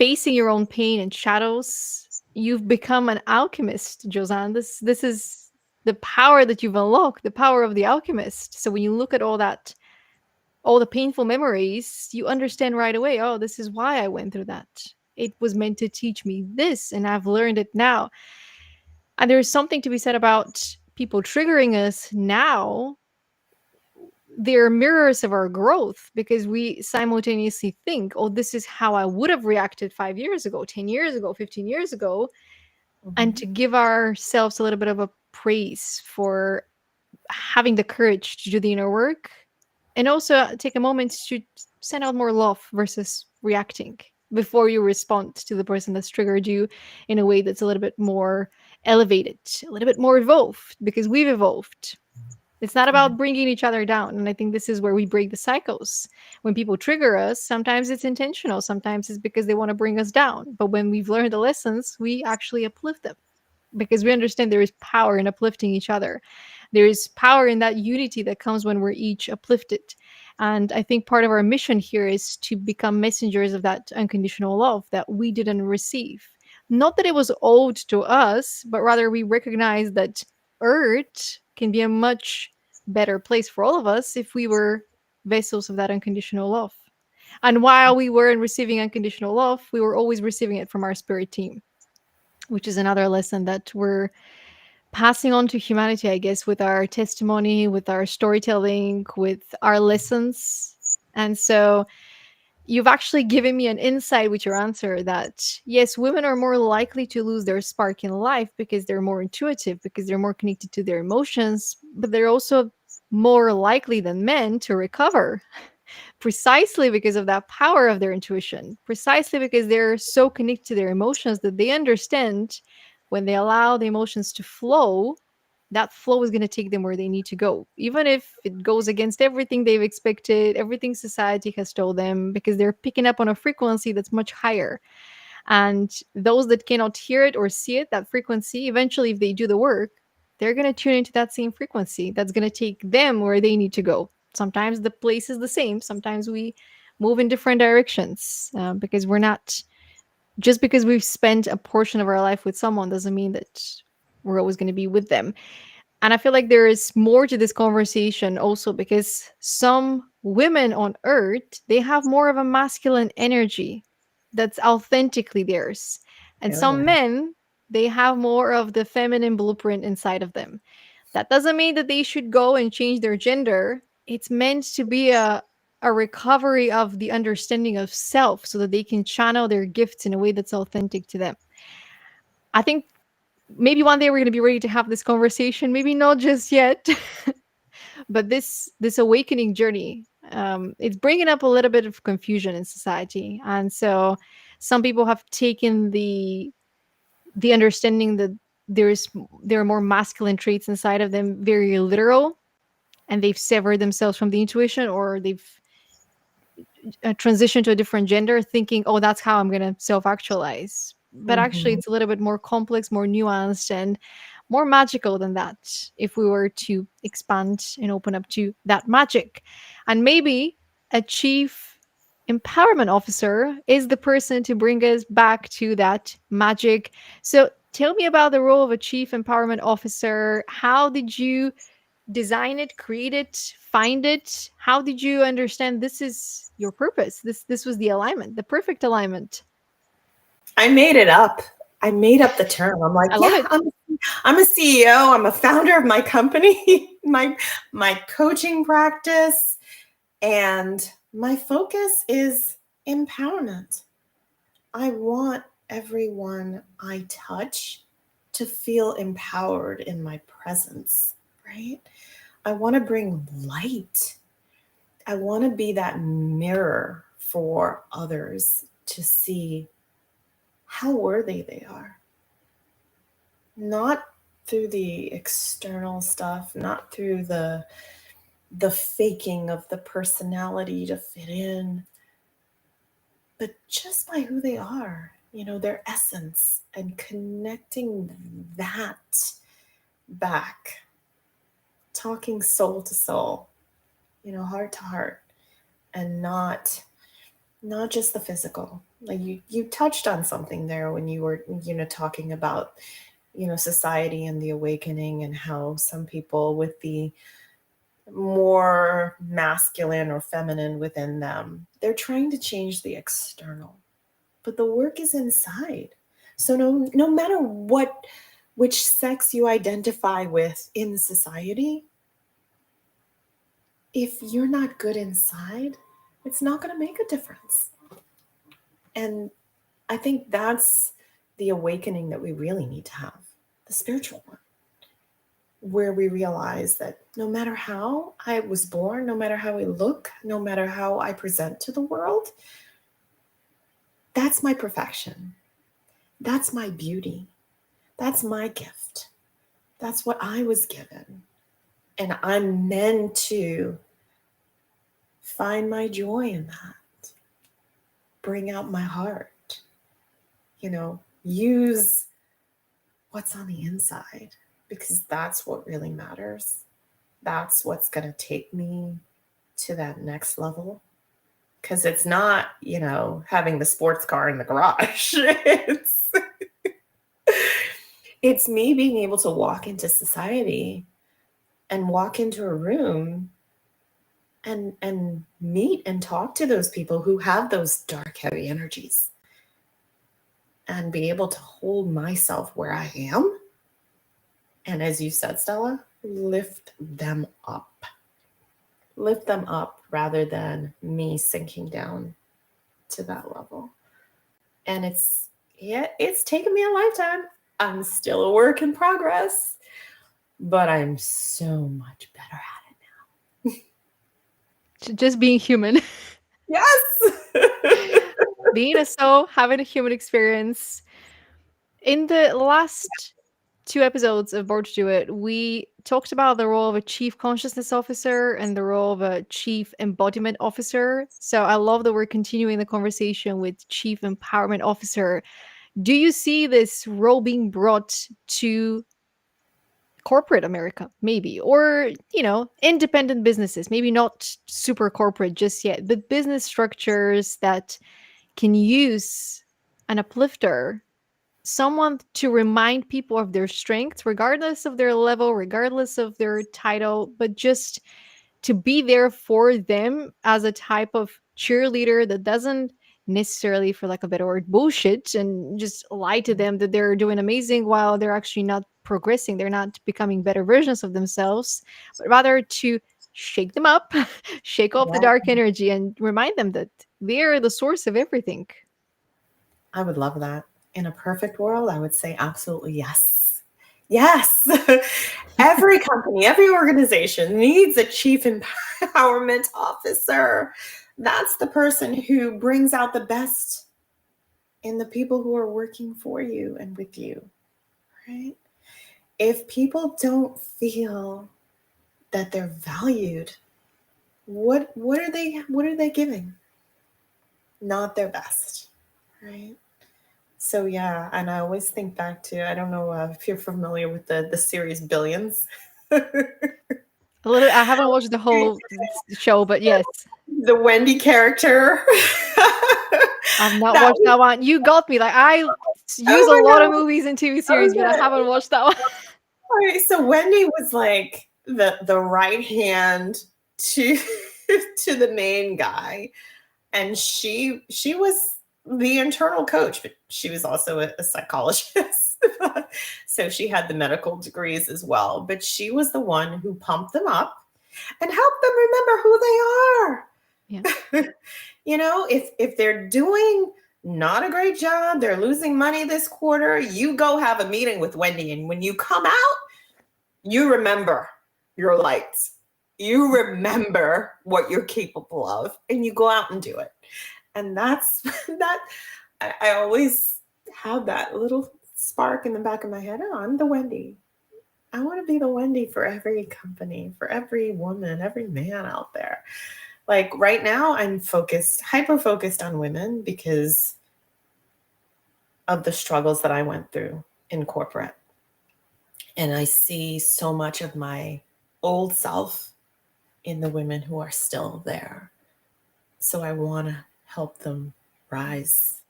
S1: facing your own pain and shadows, you've become an alchemist, Jozanne. This is the power that you've unlocked, the power of the alchemist. So when you look at all the painful memories, you understand right away, oh, this is why I went through that. It was meant to teach me this, and I've learned it now. And there is something to be said about people triggering us now. They're mirrors of our growth because we simultaneously think, oh, this is how I would have reacted 5 years ago, 10 years ago, 15 years ago. And
S2: Mhm.
S1: to give ourselves a little bit of a praise for having the courage to do the inner work, and also take a moment to send out more love versus reacting before you respond to the person that's triggered you in a way that's a little bit more elevated, a little bit more evolved, because we've evolved. It's not
S2: Yeah.
S1: about bringing each other down. And I think this is where we break the cycles. When people trigger us, sometimes it's intentional, sometimes it's because they want to bring us down. But when we've learned the lessons, we actually uplift them because we understand there is power in uplifting each other. There is power in that unity that comes when we're each uplifted. And I think part of our mission here is to become messengers of that unconditional love that we didn't receive. Not that it was owed to us, but rather we recognize that Earth can be a much better place for all of us if we were vessels of that unconditional love. And while we weren't receiving unconditional love, we were always receiving it from our spirit team, which is another lesson that we're passing on to humanity, I guess, with our testimony, with our storytelling, with our lessons. And so you've actually given me an insight with your answer that yes, women are more likely to lose their spark in life because they're more intuitive, because they're more connected to their emotions, but they're also more likely than men to recover precisely because of that power of their intuition, precisely because they're so connected to their emotions that they understand when they allow the emotions to flow, that flow is going to take them where they need to go, even if it goes against everything they've expected, everything society has told them, because they're picking up on a frequency that's much higher. And those that cannot hear it or see it, that frequency, eventually, if they do the work, they're going to tune into that same frequency that's going to take them where they need to go. Sometimes the place is the same, sometimes we move in different directions because we're not, just because we've spent a portion of our life with someone doesn't mean that we're always going to be with them. And I feel like there is more to this conversation also because some women on earth, they have more of a masculine energy that's authentically theirs. And
S2: Oh,
S1: some
S2: yeah.
S1: men, they have more of the feminine blueprint inside of them. That doesn't mean that they should go and change their gender. It's meant to be a recovery of the understanding of self so that they can channel their gifts in a way that's authentic to them. I think maybe one day we're going to be ready to have this conversation, maybe not just yet. But this awakening journey, it's bringing up a little bit of confusion in society. And so some people have taken the understanding that there are more masculine traits inside of them very literal, and they've severed themselves from the intuition, or they've transition to a different gender thinking, oh, that's how I'm going to self actualize. But actually,
S2: Mhm.
S1: it's a little bit more complex, more nuanced, and more magical than that if we were to expand and open up to that magic. And maybe a chief empowerment officer is the person to bring us back to that magic. So tell me about the role of a chief empowerment officer. How did you design it, create it, find it? How did you understand this is your purpose? This was the alignment, the perfect alignment.
S2: I made it up. I made up the term. I'm like,
S1: I love
S2: yeah,
S1: it.
S2: I'm a CEO. I'm a founder of my company, my coaching practice, and my focus is empowerment. I want everyone I touch to feel empowered in my presence, right? I want to bring light. I want to be that mirror for others to see how worthy they are. Not through the external stuff, not through the faking of the personality to fit in, but just by who they are, their essence, and connecting that back, talking soul to soul, heart to heart, and not not just the physical. Like you touched on something there when you were, talking about, society and the awakening, and how some people with the more masculine or feminine within them, they're trying to change the external, but the work is inside. So no matter which sex you identify with in society, if you're not good inside, it's not going to make a difference. And I think that's the awakening that we really need to have, the spiritual one, where we realize that no matter how I was born, no matter how I look, no matter how I present to the world, that's my perfection. That's my beauty. That's my gift. That's what I was given. And I'm meant to find my joy in that, bring out my heart, use what's on the inside, because that's what really matters. That's what's going to take me to that next level. Because it's not, having the sports car in the garage. It's me being able to walk into society and walk into a room and meet and talk to those people who have those dark, heavy energies, and be able to hold myself where I am. And as you said, Stella, lift them up. Lift them up rather than me sinking down to that level. And it's taken me a lifetime. I'm still a work in progress, but I'm so much better at
S1: Just being human.
S2: it. Yes.
S1: Being a soul, having a human experience. In the last two episodes of Board to Do It, we talked about the role of a chief consciousness officer and the role of a chief embodiment officer. So I love that we're continuing the conversation with chief empowerment officer. Do you see this role being brought to corporate America, maybe, or, independent businesses, maybe not super corporate just yet, but business structures that can use an uplifter, someone to remind people of their strengths, regardless of their level, regardless of their title, but just to be there for them as a type of cheerleader that doesn't necessarily, for like a better word, bullshit and just lie to them that they're doing amazing while they're actually not progressing, they're not becoming better versions of themselves, but rather to shake them up, shake off the
S2: Yeah,
S1: dark energy, and remind them that they're the source of everything.
S2: I would love that. In a perfect world, I would say absolutely yes. Yes. Every company, every organization needs a chief empowerment officer. That's the person who brings out the best in the people who are working for you and with you, right? If people don't feel that they're valued, what are they giving? Not their best, right? So yeah, and I always think back to, I don't know if you're familiar with the series Billions.
S1: A little, I haven't watched the whole show, but yes,
S2: The Wendy character.
S1: I've not
S2: That
S1: watched
S2: was,
S1: that one. You got me. Like, I use
S2: oh
S1: a
S2: my
S1: lot of
S2: god.
S1: movies and TV series, but I
S2: Okay.
S1: haven't watched that one.
S2: Okay, so Wendy was like the right hand to to the main guy, and she was the internal coach, but she was also a psychologist. So she had the medical degrees as well, but she was the one who pumped them up and helped them remember who they are.
S1: Yeah.
S2: If they're doing not a great job, they're losing money this quarter, you go have a meeting with Wendy, and when you come out, you remember your lights. You remember what you're capable of, and you go out and do it. And that's that. I always have that little spark in the back of my head. Oh, I'm the Wendy. I want to be the Wendy for every company, for every woman, every man out there. Like right now, I'm hyper focused on women because of the struggles that I went through in corporate. And I see so much of my old self in the women who are still there. So I want to help them rise.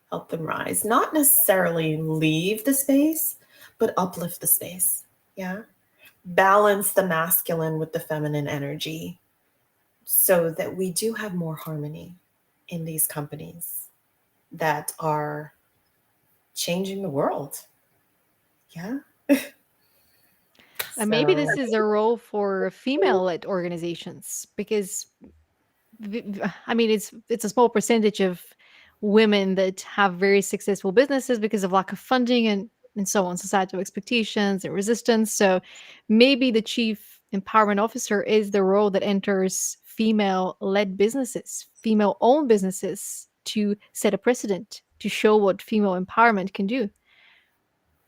S2: Help them rise. Not necessarily leave the space, but uplift the space. Yeah. Balance the masculine with the feminine energy so that we do have more harmony in these companies that are changing the world. Yeah.
S1: And maybe
S2: So,
S1: this is a role for female-led organizations because I mean, it's a small percentage of women that have very successful businesses because of lack of funding and so on, societal expectations and resistance. So maybe the chief empowerment officer is the role that enters female-led businesses, female-owned businesses to set a precedent to show what female empowerment can do.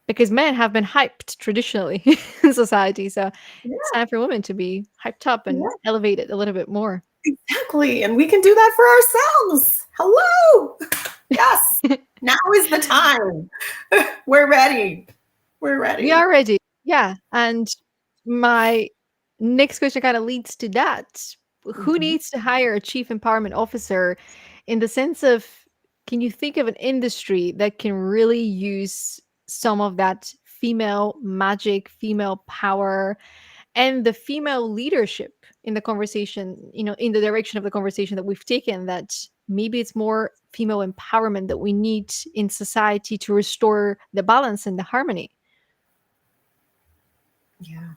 S1: Because men have been hyped traditionally in society, so it's
S2: yeah,
S1: time for women to be hyped up and
S2: yeah,
S1: elevated a little bit more.
S2: exactly. And we can do that for ourselves. Hello. Yes. Now is the time. We're ready. We're
S1: We
S2: ready.
S1: are ready. Yeah. And my next question kind of leads to that. Who
S2: Mhm.
S1: needs to hire a chief empowerment officer in the sense of can you think of an industry that can really use some of that female magic, female power, and the female leadership in the conversation, in the direction of the conversation that we've taken, that maybe it's more female empowerment that we need in society to restore the balance and the harmony?
S2: Yeah.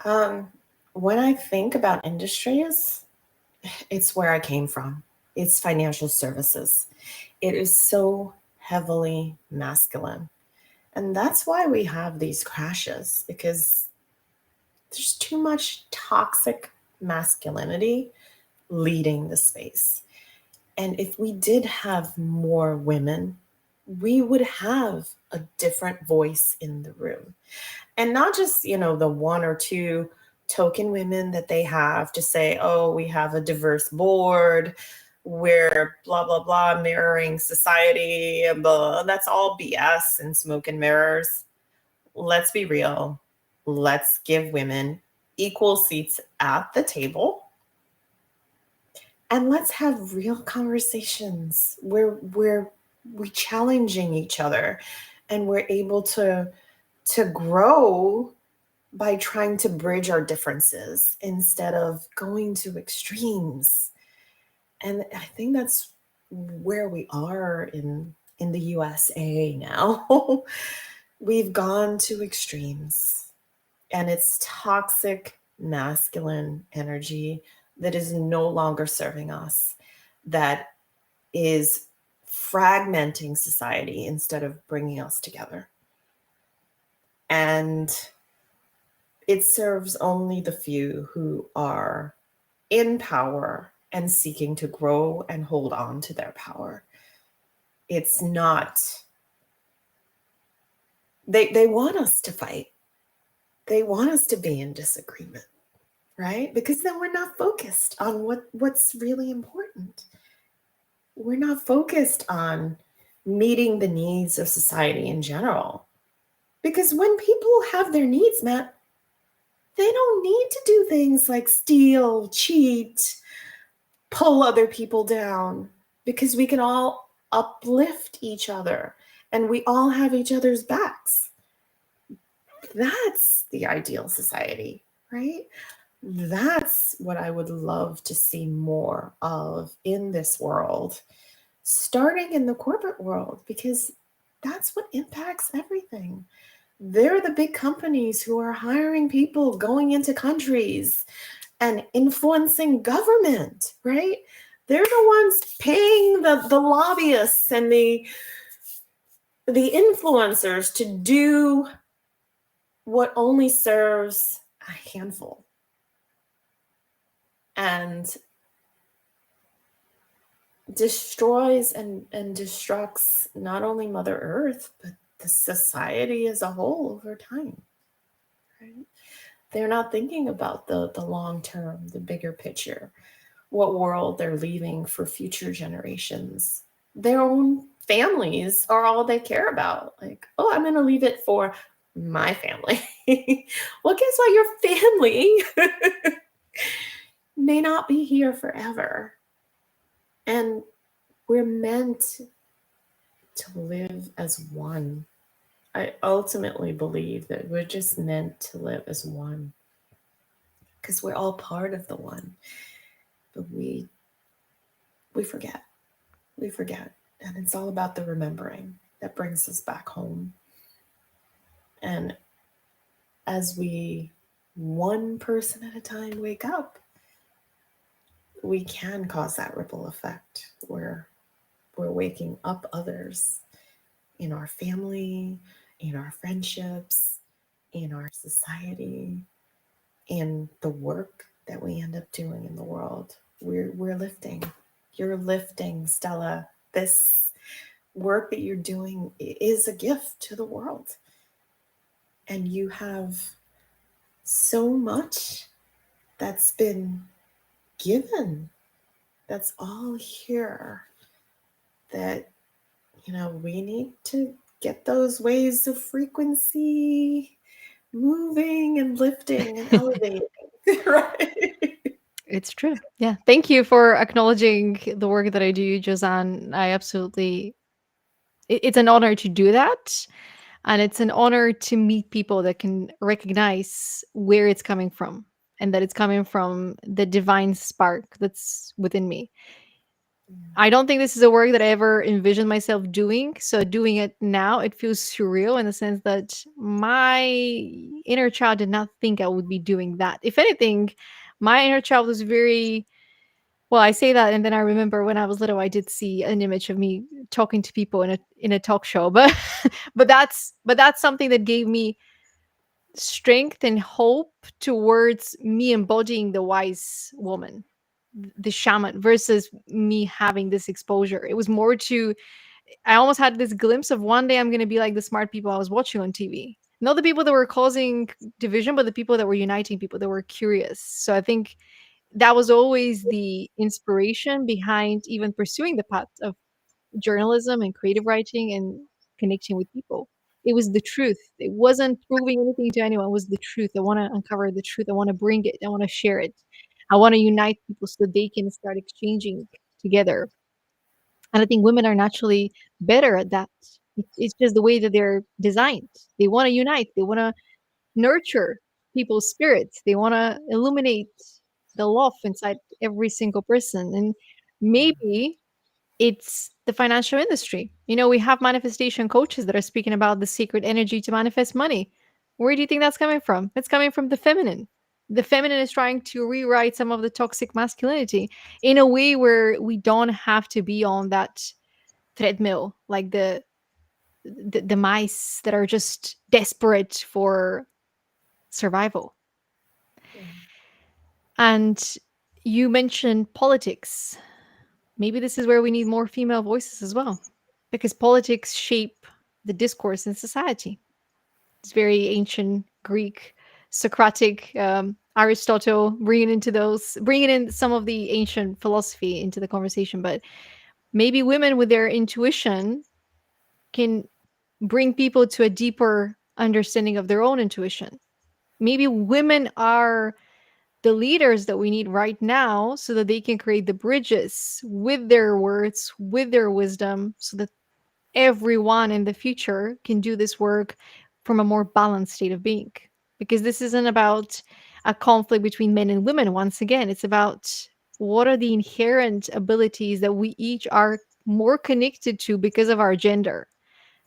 S2: Um, when I think about industries, it's where I came from. It's financial services. It is so heavily masculine. And that's why we have these crashes because there's too much toxic masculinity leading the space. And if we did have more women, we would have a different voice in the room. And not just, the one or two token women that they have to say, oh, we have a diverse board, we're blah, blah, blah, mirroring society, blah. That's all BS and smoke and mirrors. Let's be real. Let's give women equal seats at the table and let's have real conversations where we challenging each other and we're able to grow by trying to bridge our differences instead of going to extremes. And I think that's where we are in the USA now. We've gone to extremes and it's toxic masculine energy that is no longer serving us, that is fragmenting society instead of bringing us together. And it serves only the few who are in power and seeking to grow and hold on to their power. It's not, they want us to fight. They want us to be in disagreement, right? Because then we're not focused on what's really important. We're not focused on meeting the needs of society in general. Because when people have their needs met, they don't need to do things like steal, cheat, pull other people down, because we can all uplift each other and we all have each other's backs. That's the ideal society, right? That's what I would love to see more of in this world, starting in the corporate world, because that's what impacts everything. They're the big companies who are hiring people, going into countries and influencing government, right? They're the ones paying the lobbyists and the influencers to do what only serves a handful and destroys and destructs not only Mother Earth, but the society as a whole over time. Right? They're not thinking about the long term, the bigger picture, what world they're leaving for future generations. Their own families are all they care about. Like, oh, I'm going to leave it for my family. Well, guess what? Your family may not be here forever. And we're meant to live as one. I ultimately believe that we're just meant to live as one because we're all part of the one. But we forget. We forget. And it's all about the remembering that brings us back home. And as we, one person at a time, wake up, we can cause that ripple effect where we're waking up others in our family, in our friendships, in our society, in the work that we end up doing in the world. We're lifting. You're lifting, Stella. This work that you're doing is a gift to the world. And you have so much that's been given, that's all here, that, we need to get those waves of frequency moving and lifting and elevating. Right?
S1: It's true. Yeah. Thank you for acknowledging the work that I do, Jozanne. I absolutely, it's an honor to do that. And it's an honor to meet people that can recognize where it's coming from and that it's coming from the divine spark that's within me. I don't think this is a work that I ever envisioned myself doing. So doing it now, it feels surreal in the sense that my inner child did not think I would be doing that. If anything, my inner child was very, well, I say that and then I remember when I was little I did see an image of me talking to people in a talk show. But but that's something that gave me strength and hope towards me embodying the wise woman, the shaman, versus me having this exposure. It was more to, I almost had this glimpse of one day I'm going to be like the smart people I was watching on TV. Not the people that were causing division, but the people that were uniting people that were curious. So I think that was always the inspiration behind even pursuing the path of journalism and creative writing and connecting with people. It was the truth. It wasn't proving anything to anyone. It was the truth. I want to uncover the truth. I want to bring it. I want to share it. I want to unite people so they can start exchanging together. And I think women are naturally better at that. It's just the way that they're designed. They want to unite. They want to nurture people's spirits. They want to illuminate the love inside every single person. And maybe it's the financial industry. We have manifestation coaches that are speaking about the secret energy to manifest money. Where do you think that's coming from? It's coming from the feminine. The feminine is trying to rewrite some of the toxic masculinity in a way where we don't have to be on that treadmill like the mice that are just desperate for survival. And you mentioned politics. Maybe this is where we need more female voices as well, because politics shape the discourse in society. It's very ancient Greek, Socratic, Aristotle, bringing in some of the ancient philosophy into the conversation. But maybe women with their intuition can bring people to a deeper understanding of their own intuition. Maybe women are the leaders that we need right now so that they can create the bridges with their words, with their wisdom, so that everyone in the future can do this work from a more balanced state of being. Because this isn't about a conflict between men and women, once again, it's about what are the inherent abilities that we each are more connected to because of our gender.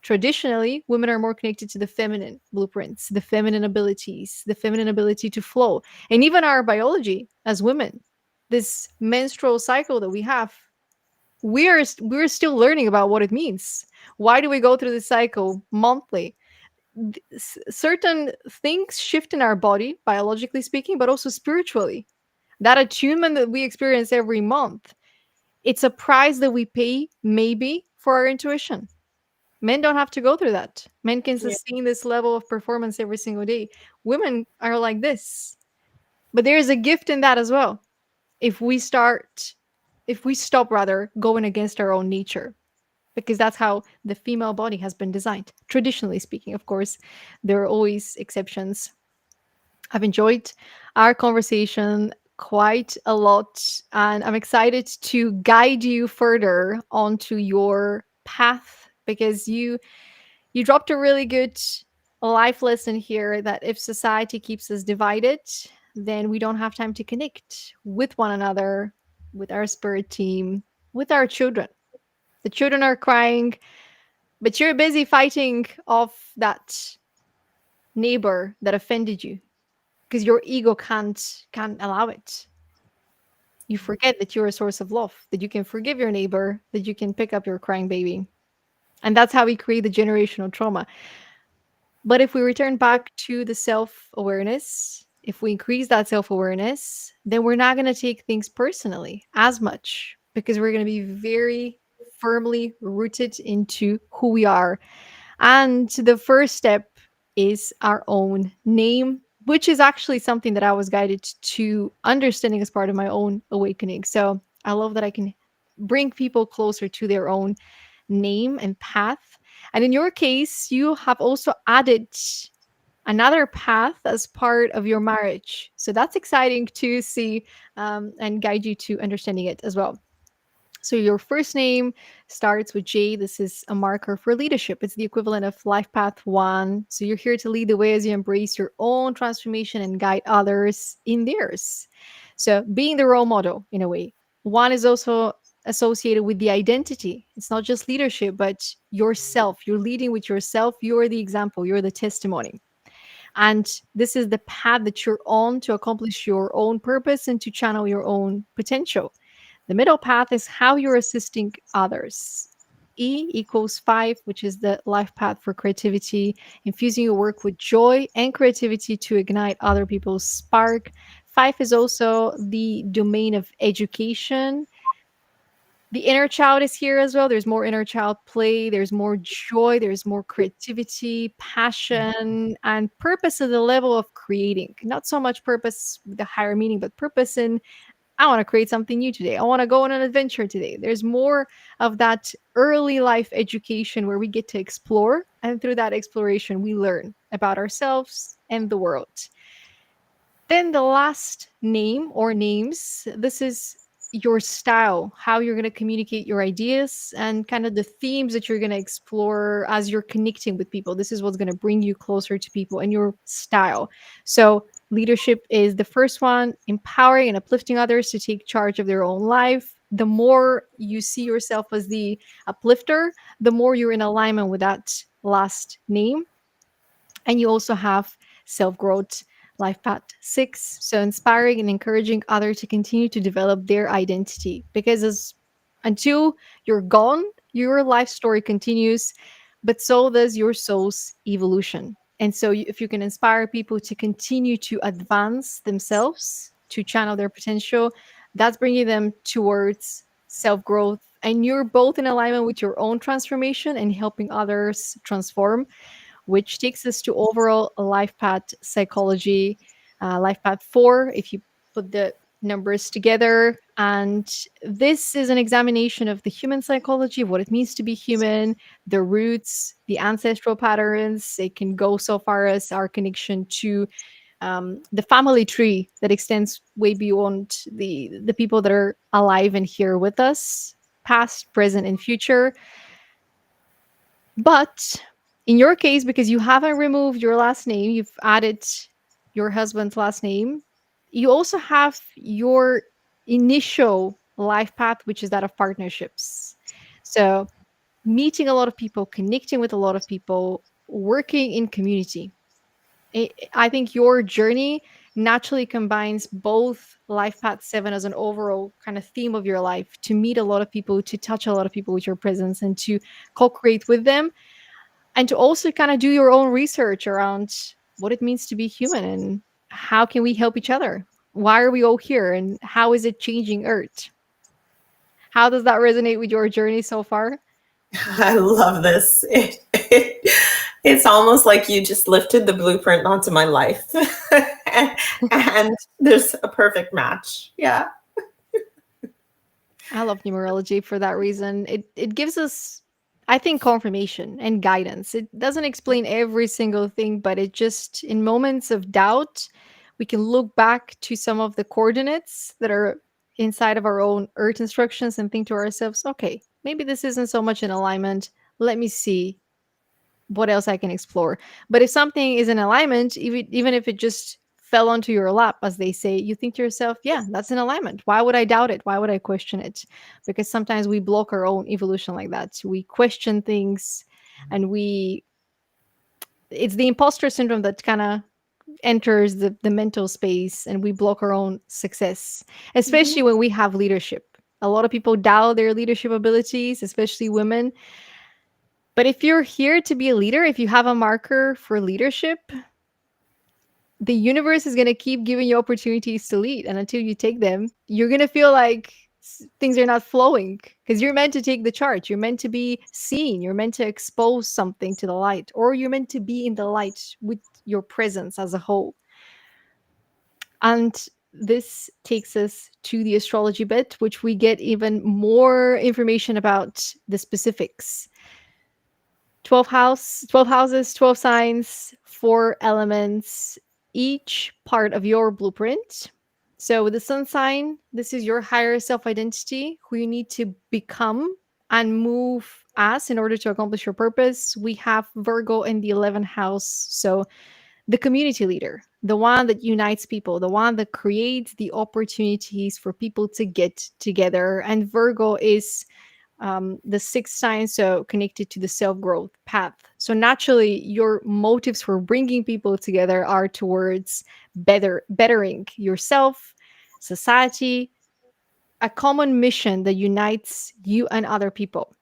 S1: Traditionally, women are more connected to the feminine blueprints, the feminine abilities, the feminine ability to flow, and even our biology as women. This menstrual cycle that we have, we're still learning about what it means. Why do we go through this cycle monthly? Certain things shift in our body, biologically speaking, but also spiritually. That attunement that we experience every month, it's a price that we pay, maybe, for our intuition. Men don't have to go through that. Men can
S2: Yeah.
S1: sustain this level of performance every single day. Women are like this. But there is a gift in that as well. If we start, if we stop rather going against our own nature, because that's how the female body has been designed. Traditionally speaking, of course, there are always exceptions. I've enjoyed our conversation quite a lot, and I'm excited to guide you further onto your path because you dropped a really good life lesson here that if society keeps us divided, then we don't have time to connect with one another, with our spirit team, with our children. The children are crying, but you're busy fighting off that neighbor that offended you because your ego can't allow it. You forget that you're a source of love, that you can forgive your neighbor, that you can pick up your crying baby. And that's how we create the generational trauma. But if we return back to the self awareness, if we increase that self awareness, then we're not going to take things personally as much because we're going to be very firmly rooted into who we are. And the first step is our own name, which is actually something that I was guided to understanding as part of my own awakening. So I love that I can bring people closer to their own name and path. And in your case, you have also added another path as part of your marriage. So that's exciting to see and guide you to understanding it as well. So your first name starts with J. This is a marker for leadership. It's the equivalent of life path one. So you're here to lead the way as you embrace your own transformation and guide others in theirs. So being the role model in a way. One is also associated with the identity. It's not just leadership, but yourself. You're leading with yourself. You're the example. You're the testimony. And this is the path that you're on to accomplish your own purpose and to channel your own potential. The middle path is how you're assisting others. E equals 5, which is the life path for creativity, infusing your work with joy and creativity to ignite other people's spark. 5 is also the domain of education. The inner child is here as well. There's more inner child play, there's more joy, there's more creativity, passion, and purpose at the level of creating. Not so much purpose with the higher meaning, but purpose in I want to create something new today. I want to go on an adventure today. There's more of that early life education where we get to explore. And through that exploration, we learn about ourselves and the world. Then the last name or names, this is your style, how you're going to communicate your ideas and kind of the themes that you're going to explore as you're connecting with people. This is what's going to bring you closer to people and your style. So, leadership is the first one, empowering and uplifting others to take charge of their own life. The more you see yourself as the uplifter, the more you're in alignment with that last name. And you also have self growth, life path 6. So inspiring and encouraging others to continue to develop their identity. Because until you're gone, your life story continues, but so does your soul's evolution. And so if you can inspire people to continue to advance themselves, to channel their potential, that's bringing them towards self growth. And you're both in alignment with your own transformation and helping others transform, which takes us to overall life path psychology, life path 4, if you put the numbers together. And this is an examination of the human psychology, of what it means to be human, the roots, the ancestral patterns. It can go so far as our connection to the family tree that extends way beyond the people that are alive and here with us, past, present, and future. But in your case, because you haven't removed your last name, you've added your husband's last name, you also have your initial life path, which is that of partnerships. So, meeting a lot of people, connecting with a lot of people, working in community. I think your journey naturally combines both life path 7 as an overall kind of theme of your life to meet a lot of people, to touch a lot of people with your presence, and to co create with them, and to also kind of do your own research around what it means to be human and how can we help each other, why are we all here, and how is it changing earth. How does that resonate with your journey so far?
S2: I love this. It's almost like you just lifted the blueprint onto my life. and, and there's a perfect match. Yeah.
S1: I love numerology for that reason. It gives us, I think, confirmation and guidance. It doesn't explain every single thing, but it just, in moments of doubt, we can look back to some of the coordinates that are inside of our own earth instructions and think to ourselves, okay, maybe this isn't so much in alignment. Let me see what else I can explore. But if something is in alignment, even if it just fell onto your lap, as they say, you think to yourself, yeah, that's in alignment. Why would I doubt it? Why would I question it? Because sometimes we block our own evolution like that. We question things and it's the imposter syndrome that kind of enters the mental space and we block our own success, especially
S2: Mhm.
S1: when we have leadership. A lot of people doubt their leadership abilities, especially women. But if you're here to be a leader, if you have a marker for leadership, the universe is going to keep giving you opportunities to lead. And until you take them, you're going to feel like things are not flowing because you're meant to take the charge. You're meant to be seen. You're meant to expose something to the light, or you're meant to be in the light with your presence as a whole. And this takes us to the astrology bit, which we get even more information about the specifics. 12 houses, 12 signs, 4 elements, each part of your blueprint. So with the sun sign, this is your higher self identity, who you need to become and move as in order to accomplish your purpose. We have Virgo in the 11th house. So the community leader, the one that unites people, the one that creates the opportunities for people to get together. And Virgo is the sixth sign, so connected to the self growth path. So naturally, your motives for bringing people together are towards bettering yourself, society, a common mission that unites you and other people.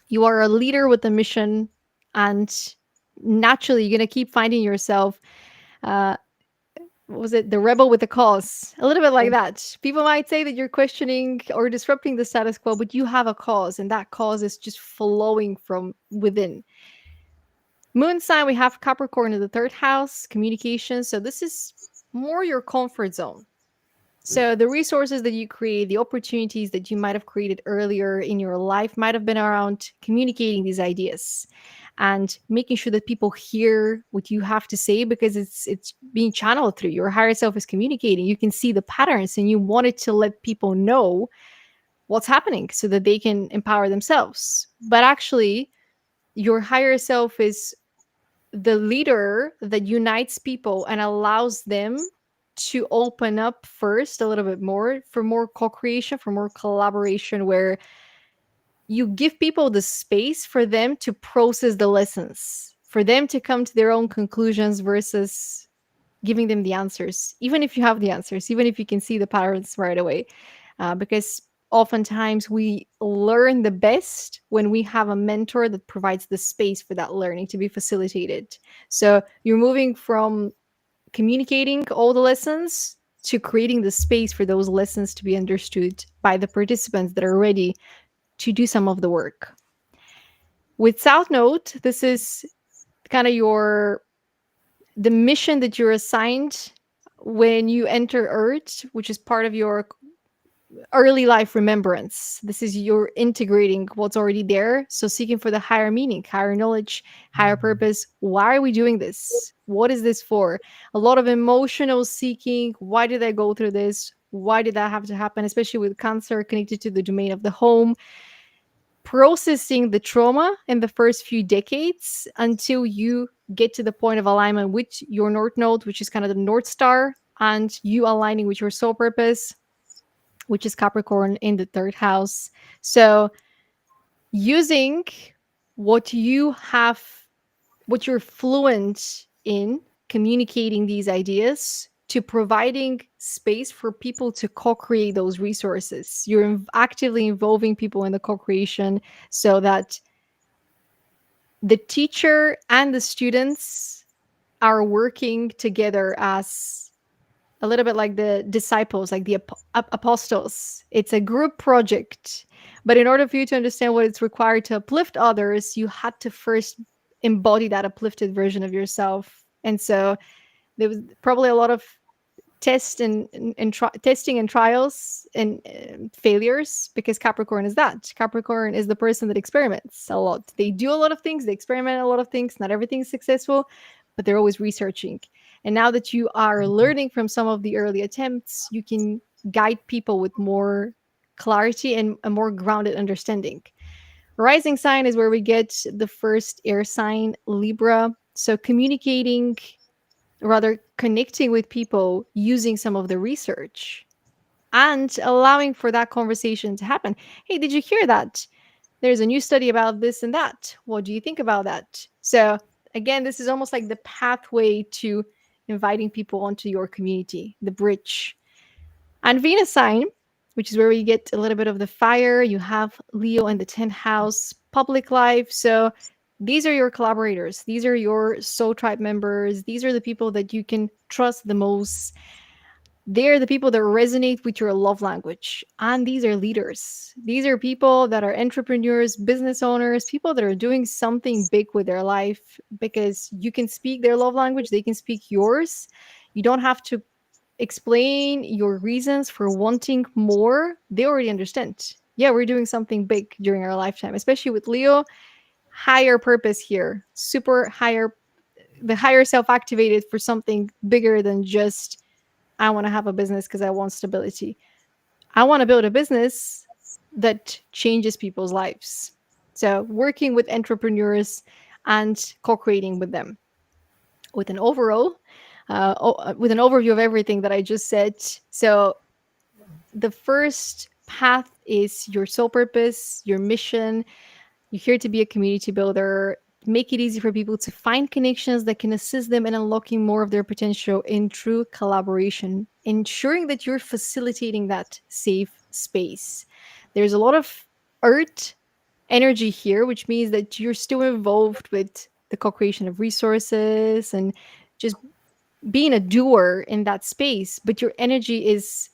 S1: You are a leader with a mission, and naturally, you're gonna keep finding yourself. Uh, what was it, the rebel with the cause? A little bit like that. People might say that you're questioning or disrupting the status quo, but you have a cause, and that cause is just flowing from within. Moon sign, we have Capricorn in the third house, communication. So this is more your comfort zone. So the resources that you create, the opportunities that you might have created earlier in your life might have been around communicating these ideas and making sure that people hear what you have to say, because it's being channeled through your higher self is communicating. You can see the patterns and you wanted to let people know what's happening so that they can empower themselves. But actually, your higher self is the leader that unites people and allows them to open up first a little bit more for more co-creation, for more collaboration, where you give people the space for them to process the lessons, for them to come to their own conclusions versus giving them the answers, even if you have the answers, even if you can see the patterns right away. Because oftentimes we learn the best when we have a mentor that provides the space for that learning to be facilitated. So you're moving from communicating all the lessons to creating the space for those lessons to be understood by the participants that are ready to do some of the work. With South Node, this is kind of your the mission that you're assigned when you enter Earth, which is part of your early life remembrance. This is your integrating what's already there. So seeking for the higher meaning, higher knowledge, higher purpose. Why are we doing this? What is this for? A lot of emotional seeking. Why did I go through this? Why did that have to happen? Especially with cancer connected to the domain of the home, processing the trauma in the first few decades until you get to the point of alignment with your North Node, which is kind of the North Star, and you aligning with your soul purpose, which is Capricorn in the third house. So, using what you have, what you're fluent in, communicating these ideas to providing space for people to co-create those resources. You're actively involving people in the co-creation so that the teacher and the students are working together as a little bit like the disciples, like the apostles. It's a group project. But in order for you to understand what it's required to uplift others, you had to first embody that uplifted version of yourself. And so there was probably a lot of testing and trials and failures, because Capricorn is that. Capricorn is the person that experiments a lot. They do a lot of things, they experiment a lot of things. Not everything's successful, but they're always researching. And now that you are learning from some of the early attempts, you can guide people with more clarity and a more grounded understanding. Rising sign is where we get the first air sign, Libra. So communicating, rather connecting with people using some of the research and allowing for that conversation to happen. Hey, did you hear that? There's a new study about this and that. What do you think about that? So, again, this is almost like the pathway to inviting people onto your community, the bridge. And Venus sign, which is where we get a little bit of the fire. You have Leo in the 10th house, public life. So, these are your collaborators. These are your soul tribe members. These are the people that you can trust the most. They're the people that resonate with your love language. And these are leaders. These are people that are entrepreneurs, business owners, people that are doing something big with their life because you can speak their love language, they can speak yours. You don't have to explain your reasons for wanting more. They already understand. Yeah, we're doing something big during our lifetime, especially with Leo. Higher purpose here, super higher, the higher self activated for something bigger than just I want to have a business because I want stability. I want to build a business that changes people's lives. So, working with entrepreneurs and co-creating with them with an overall, with an overview of everything that I just said. So, the first path is your soul purpose, your mission. You're here to be a community builder, make it easy for people to find connections that can assist them in unlocking more of their potential in true collaboration, ensuring that you're facilitating that safe space. There's a lot of earth energy here, which means that you're still involved with the co creation of resources and just being a doer in that space, but your energy is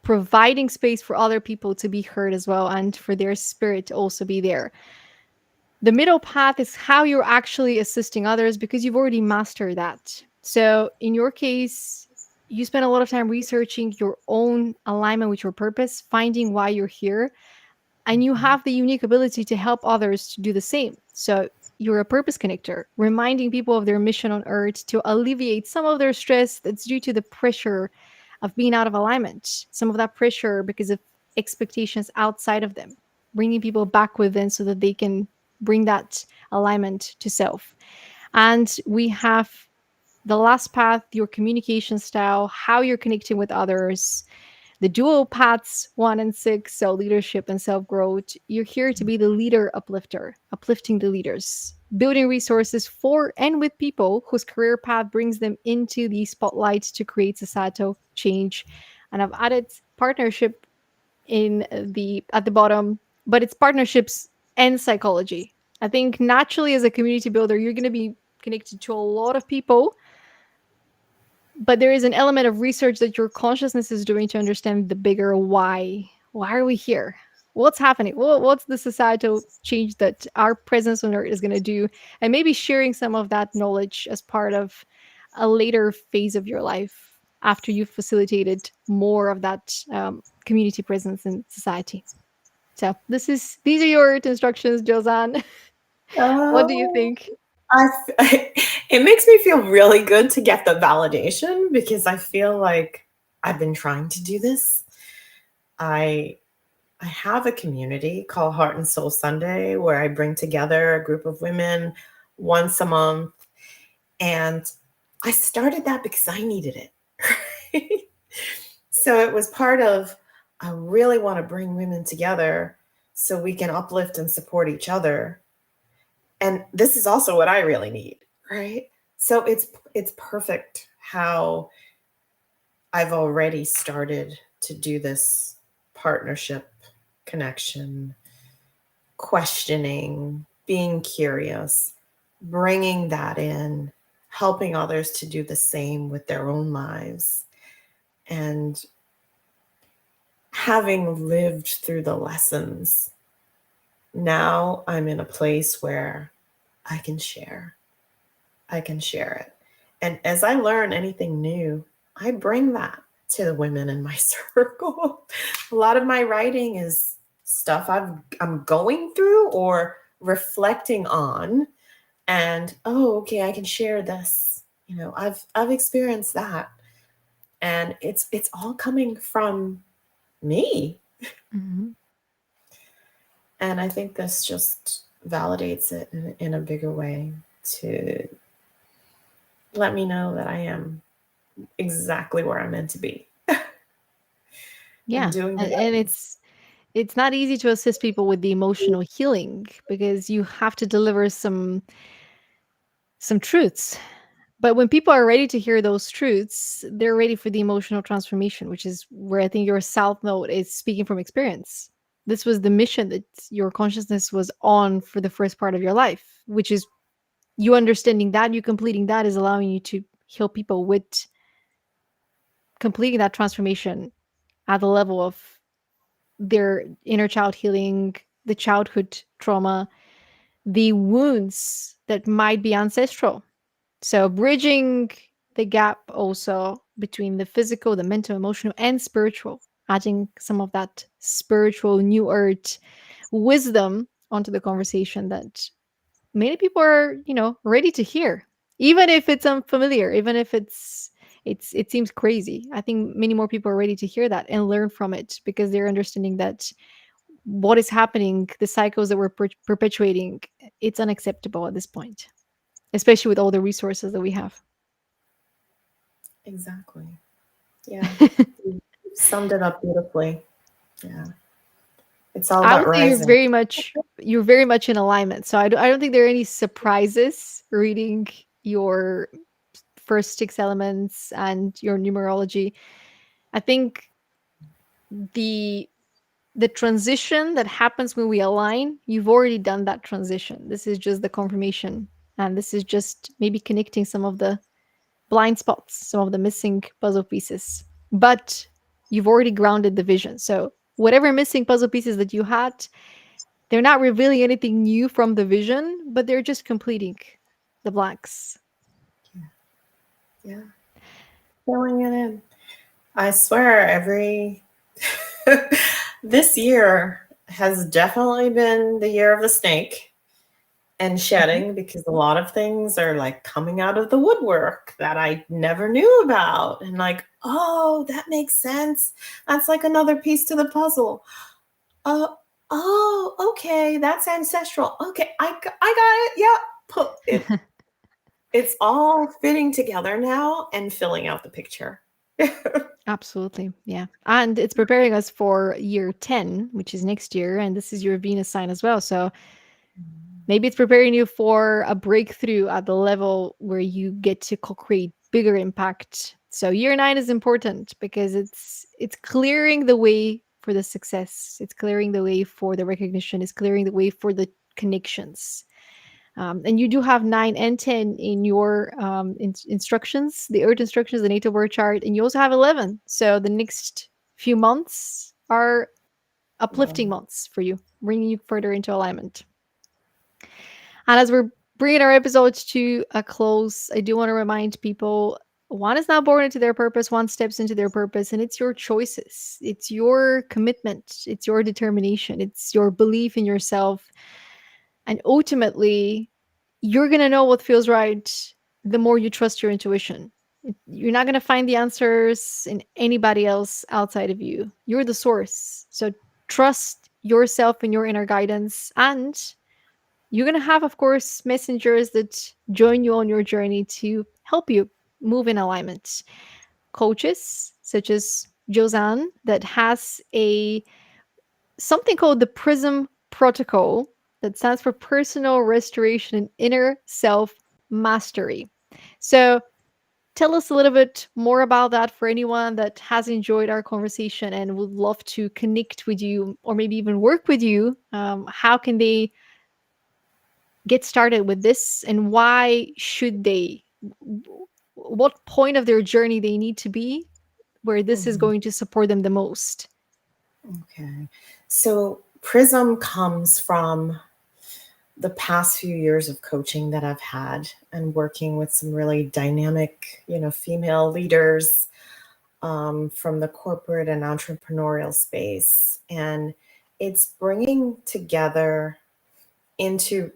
S1: providing space for other people to be heard as well and for their spirit to also be there. The middle path is how you're actually assisting others because you've already mastered that. So, in your case, you spend a lot of time researching your own alignment with your purpose, finding why you're here, and you have the unique ability to help others to do the same. So, you're a purpose connector, reminding people of their mission on earth to alleviate some of their stress that's due to the pressure of being out of alignment, some of that pressure because of expectations outside of them, bringing people back within so that they can bring that alignment to self. And we have the last path, your communication style, how you're connecting with others, the dual paths 1 and 6, so leadership and self growth. You're here to be the leader uplifter, uplifting the leaders, building resources for and with people whose career path brings them into the spotlight to create societal change. And I've added partnership in the at the bottom, but it's partnerships and psychology. I think naturally as a community builder, you're going to be connected to a lot of people, but there is an element of research that your consciousness is doing to understand the bigger why. Why are we here? What's happening? What's the societal change that our presence on Earth is going to do? And maybe sharing some of that knowledge as part of a later phase of your life after you've facilitated more of that community presence in society. So these are your instructions, Jozanne. What do you
S2: Oh,
S1: think?
S2: it makes me feel really good to get the validation because I feel like I've been trying to do this. I I have a community called Heart and Soul Sunday where I bring together a group of women once a month, and I started that because I needed it. Right? So it was part of I really want to bring women together so we can uplift and support each other. And this is also what I really need, right? So it's perfect how I've already started to do this partnership, connection, questioning, being curious, bringing that in, helping others to do the same with their own lives. And having lived through the lessons, now I'm in a place where I can share. I can share it. And as I learn anything new, I bring that to the women in my circle. A lot of my writing is stuff I'm going through or reflecting on. And oh, okay, I can share this. I've experienced that, and it's all coming from me.
S1: Mhm.
S2: And I think this just validates it in a bigger way to let me know that I am exactly where I'm meant to be and
S1: Yeah,
S2: doing the
S1: and
S2: things.
S1: it's not easy to assist people with the emotional healing because you have to deliver some truths. But when people are ready to hear those truths, they're ready for the emotional transformation, which is where I think your South Node is speaking from experience. This was the mission that your consciousness was on for the first part of your life, which is you understanding that, you completing that is allowing you to heal people with completing that transformation at the level of their inner child healing, the childhood trauma, the wounds that might be ancestral. So bridging the gap also between the physical, the mental, emotional, and spiritual, adding some of that spiritual new earth wisdom onto the conversation that many people are, ready to hear. Even if it's unfamiliar, even if it seems crazy. I think many more people are ready to hear that and learn from it because they're understanding that what is happening, the cycles that we're perpetuating, it's unacceptable at this point, especially with all the resources that we have.
S2: Exactly. Yeah. You summed it up beautifully. Yeah. It's all
S1: I would
S2: about
S1: say
S2: rising.
S1: you're very much in alignment. So I don't think there are any surprises reading your first six elements and your numerology. I think the the transition that happens when we align, you've already done that transition. This is just the confirmation, and this is just maybe connecting some of the blind spots, some of the missing puzzle pieces. But you've already grounded the vision. So whatever missing puzzle pieces that you had, they're not revealing anything new from the vision, but they're just completing the blanks.
S2: Yeah. Filling it in. I swear, every this year has definitely been the year of the snake and
S1: Mhm.
S2: shedding, because a lot of things are like coming out of the woodwork that I never knew about. And like, oh, that makes sense. That's like another piece to the puzzle. Uh, oh, okay, that's ancestral. Okay, I got it. Yeah, put it. It's all fitting together now and filling out the picture.
S1: Absolutely. Yeah. And it's preparing us for year 10, which is next year. And this is your Venus sign as well. So maybe it's preparing you for a breakthrough at the level where you get to co-create bigger impact. So year 9 is important because it's clearing the way for the success. It's clearing the way for the recognition. It's clearing the way for the connections. And you do have 9 and 10 in your instructions, the earth instructions, the natal birth chart, and you also have 11. So the next few months are
S2: Wow.
S1: uplifting months for you, bringing you further into alignment. And as we're bringing our episodes to a close, I do want to remind people one is not born into their purpose, one steps into their purpose, and it's your choices, it's your commitment, it's your determination, it's your belief in yourself. And ultimately, you're going to know what feels right the more you trust your intuition. You're not going to find the answers in anybody else outside of you. You're the source. So trust yourself and your inner guidance. And you're going to have, of course, messengers that join you on your journey to help you move in alignment. Coaches such as Jozanne, that has a something called the PRISM protocol that stands for personal restoration and inner self mastery. So, tell us a little bit more about that for anyone that has enjoyed our conversation and would love to connect with you or maybe even work with you. How can they get started with this and why should they? What point of their journey they need to be where this is
S2: Mhm.
S1: going to support them the most?
S2: Okay. So PRISM comes from the past few years of coaching that I've had and working with some really dynamic, female leaders, from the corporate and entrepreneurial space. And it's bringing together into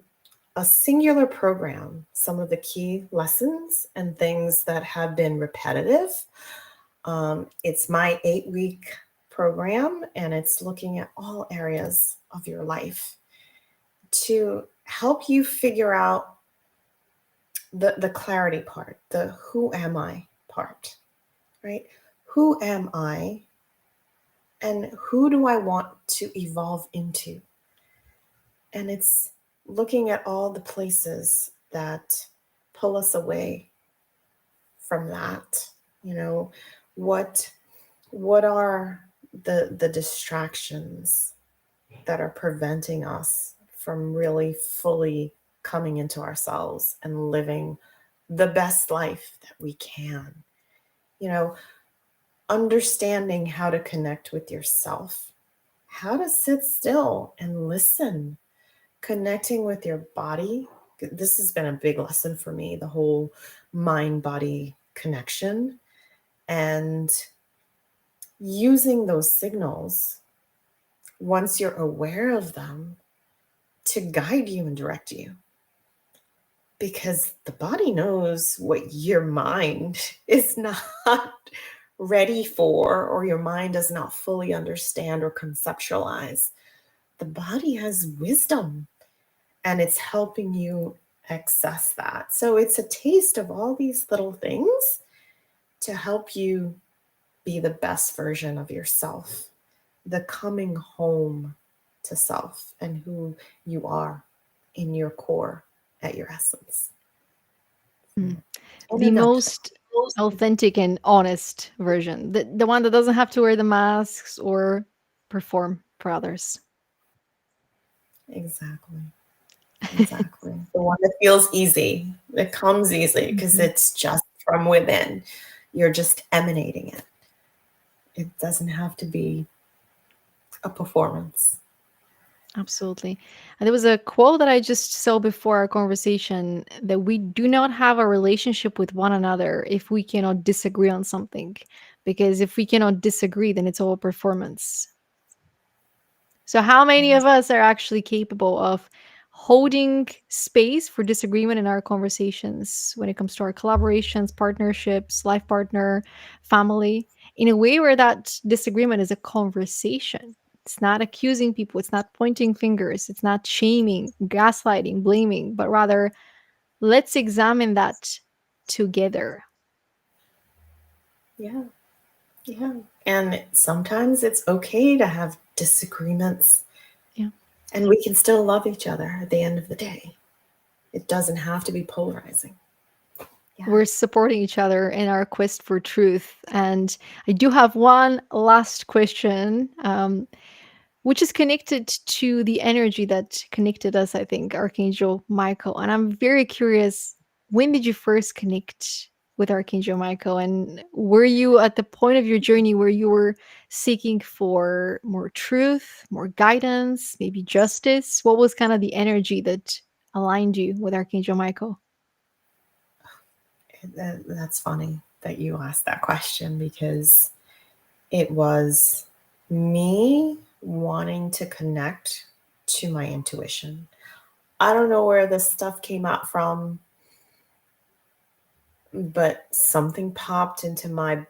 S2: a singular program, some of the key lessons and things that have been repetitive. It's my 8-week program, and it's looking at all areas of your life to help you figure out the clarity part, the who am I part, right? Who am I, and who do I want to evolve into? And it's looking at all the places that pull us away from that. You know, what what are the distractions that are preventing us from really fully coming into ourselves and living the best life that we can? You know, understanding how to connect with yourself, how to sit still and listen, connecting with your body. This has been a big lesson for me, the whole mind body connection, and using those signals once you're aware of them to guide you and direct you. Because the body knows what your mind is not ready for, or your mind does not fully understand or conceptualize. The body has wisdom, and it's helping you access that. So it's a taste of all these little things to help you be the best version of yourself, the coming home to self and who you are in your core at your essence.
S1: Mm.
S2: In
S1: The
S2: a nutshell.
S1: most authentic and honest version, the one that doesn't have to wear the masks or perform for others.
S2: Exactly. Exactly. The one that feels easy. It comes easy because
S1: Mhm.
S2: it's just from within. You're just emanating it. It doesn't have to be a performance.
S1: Absolutely. And there was a quote that I just saw before our conversation that we do not have a relationship with one another if we cannot disagree on something. Because if we cannot disagree, then it's all performance. So, how many
S2: Yes.
S1: of us are actually capable of holding space for disagreement in our conversations when it comes to our collaborations, partnerships, life partner, family, in a way where that disagreement is a conversation? It's not accusing people, it's not pointing fingers, it's not shaming, gaslighting, blaming, but rather let's examine that together.
S2: Yeah. Yeah. And sometimes it's okay to have disagreements,
S1: Yeah.
S2: and we can still love each other at the end of the day. It doesn't have to be polarizing. Yeah.
S1: We're supporting each other in our quest for truth. And I do have one last question, which is connected to the energy that connected us, I think, Archangel Michael. And I'm very curious, when did you first connect with Archangel Michael? And were you at the point of your journey where you were seeking for more truth, more guidance, maybe justice? What was kind of the energy that aligned you with Archangel Michael?
S2: That's funny that you asked that question, because it was me wanting to connect to my intuition. I don't know where this stuff came out from, but something popped into my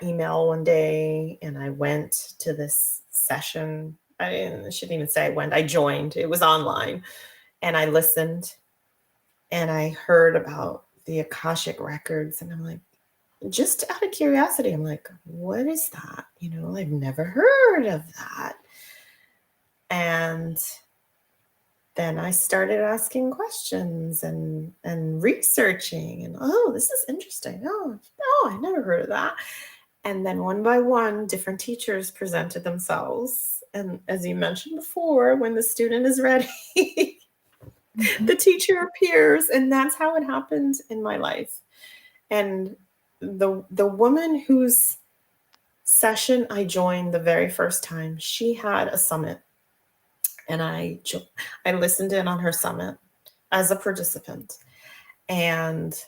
S2: email one day, and I went to this session. I shouldn't even say I went. I joined. It was online, and I listened, and I heard about the Akashic records, and I'm like, just out of curiosity, I'm like, what is that? You know, I've never heard of that. And then I started asking questions and researching, and oh, this is interesting. Oh, I never heard of that. And then one by one, different teachers presented themselves. And as you mentioned before, when the student is ready,
S1: Mhm.
S2: the teacher appears. And that's how it happened in my life. And the woman whose session I joined the very first time, she had a summit, and I listened in on her summit as a participant, and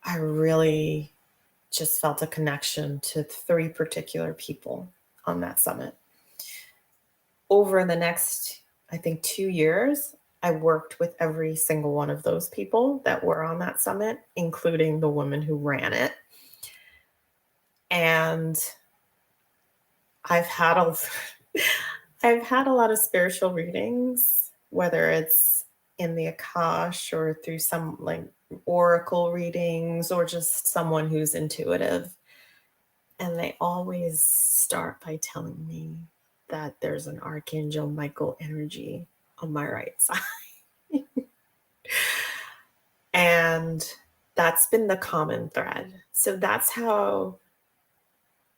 S2: I really just felt a connection to 3 particular people on that summit. Over the next, I think, 2 years, I worked with every single one of those people that were on that summit, including the woman who ran it. And I've had a I've had a lot of spiritual readings, whether it's in the Akash or through some like oracle readings or just someone who's intuitive. And they always start by telling me that there's an Archangel Michael energy on my right side. And that's been the common thread. So that's how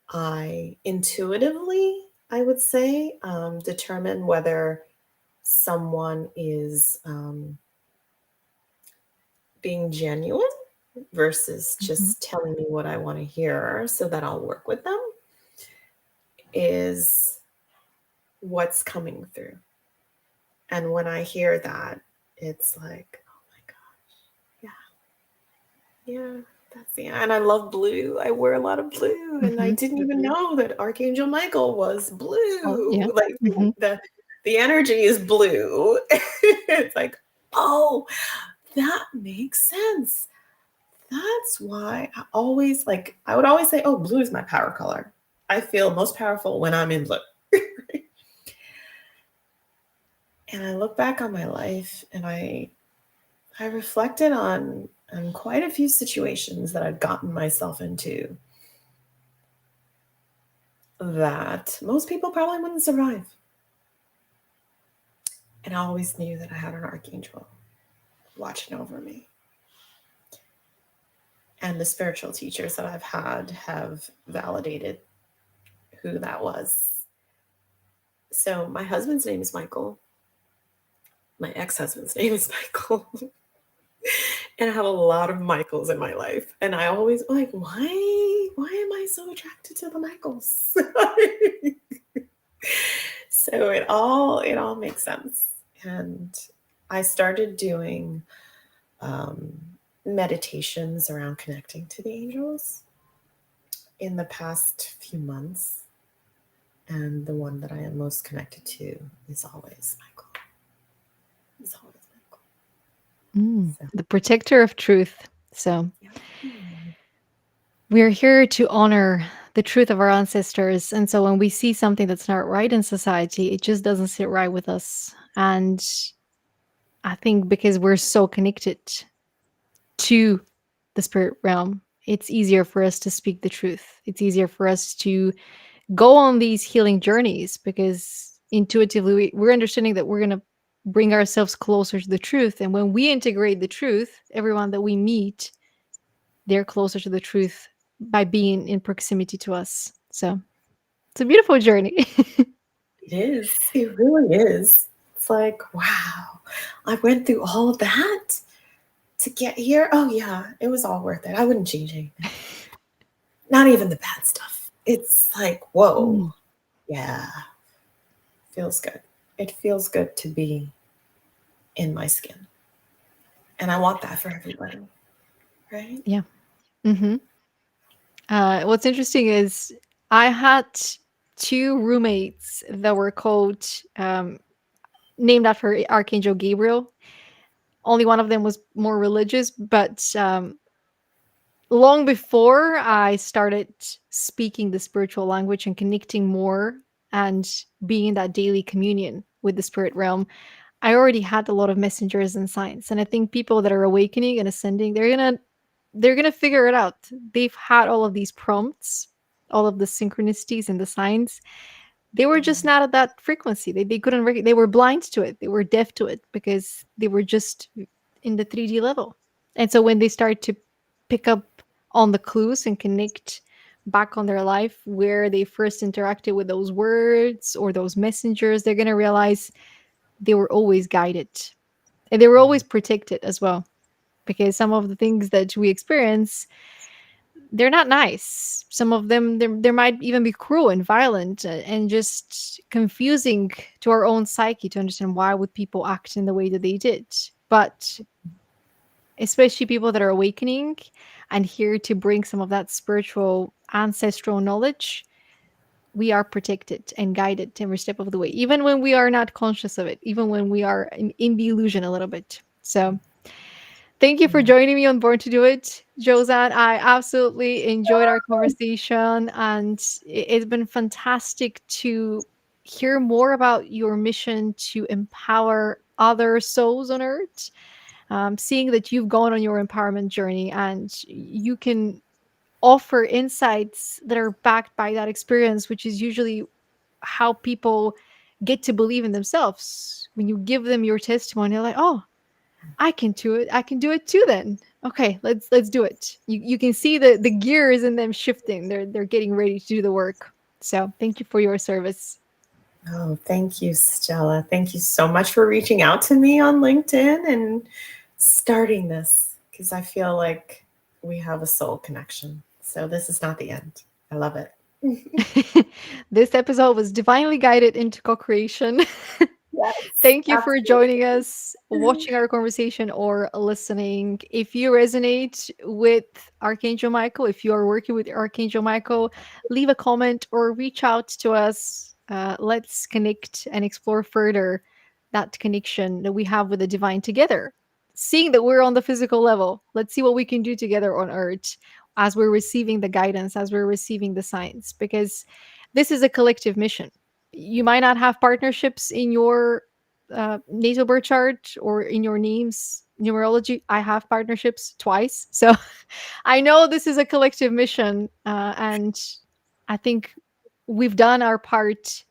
S2: I intuitively, I would say, determine whether someone is being genuine versus
S1: Mhm.
S2: just telling me what I want to hear so that I'll work with them is what's coming through. And when I hear that, it's like, oh my God, yeah, yeah, that's the, and I love blue. I wear a lot of blue, and I
S1: Mhm.
S2: didn't even know that Archangel Michael was
S1: Oh, yeah.
S2: blue. Like
S1: Mhm.
S2: the energy is blue. It's like, oh, that makes sense. That's why I always like, I would always say, oh, blue is my power color. I feel most powerful when I'm in blue. And I look back on my life and I reflected on quite a few situations that I'd gotten myself into that most people probably wouldn't survive. And I always knew that I had an archangel watching over me. And the spiritual teachers that I've had have validated who that was. So my husband's name is Michael. My ex-husband's name is Michael. And I have a lot of Michaels in my life. And I always like, why am I so attracted to the Michaels? So it all makes sense. And I started doing um, meditations around connecting to the angels in the past few months. And the one that I am most connected to is always Michael. Is always Michael. So
S1: The protector of truth. So
S2: yeah.
S1: we're here to honor the truth of our ancestors. And so when we see something that's not right in society, it just doesn't sit right with us. And I think because we're so connected to the spirit realm, it's easier for us to speak the truth. It's easier for us to go on these healing journeys because intuitively we're understanding that we're going to bring ourselves closer to the truth. And when we integrate the truth, everyone that we meet, they're closer to the truth by being in proximity to us. So it's a beautiful journey.
S2: It is. It really is. It's like, wow, I went through all of that to get here. Oh, yeah, it was all worth it. I wouldn't change anything. Not even the bad stuff. It's like, whoa,
S1: Mm,
S2: yeah, feels good. It feels good to be in my skin. And I want that for everybody, right?
S1: yeah. hmm what's interesting is I had two roommates that were called, named after Archangel Gabriel. Only one of them was more religious, but long before I started speaking the spiritual language and connecting more and being in that daily communion with the spirit realm, I already had a lot of messengers and signs. And I think people that are awakening and ascending, they're gonna figure it out. They've had all of these prompts, all of the synchronicities and the signs. They were just not at that frequency. They couldn't they were blind to it. They were deaf to it because they were just in the 3D level. And so when they start to pick up on the clues and connect back on their life where they first interacted with those words or those messengers, they're going to realize they were always guided and they were always protected as well, because some of the things that we experience, they're not nice. Some of them, there might even be cruel and violent, and just confusing to our own psyche to understand why would people act in the way that they did. But especially people that are awakening and here to bring some of that spiritual ancestral knowledge, we are protected and guided every step of the way, even when we are not conscious of it, even when we are in the illusion a little bit. So, thank you for
S2: Yeah.
S1: joining me on Born to Do It, Jozanne. I absolutely enjoyed our conversation, and it's been fantastic to hear more about your mission to empower other souls on earth. Seeing that you've gone on your empowerment journey and you can offer insights that are backed by that experience, which is usually how people get to believe in themselves. When you give them your testimony, they're like, "Oh, I can do it. I can do it too then. Okay, let's do it." You can see the gears in them shifting. They're getting ready to do the work. So, thank you for your service.
S2: Oh, thank you, Stella. Thank you so much for reaching out to me on LinkedIn and starting this because I feel like we have a soul connection. So this is not the end. I love it.
S1: This episode was divinely guided into co-creation.
S2: Yes,
S1: Thank you for joining
S2: absolutely.
S1: us, watching our conversation, or listening. If you resonate with Archangel Michael, if you are working with Archangel Michael, leave a comment or reach out to us. Let's connect and explore further that connection that we have with the divine together. Seeing that we're on the physical level, let's see what we can do together on earth as we're receiving the guidance, as we're receiving the signs, because this is a collective mission. You might not have partnerships in your natal birth chart or in your name's numerology. I have partnerships twice. So I know this is a collective mission. And I think we've done our part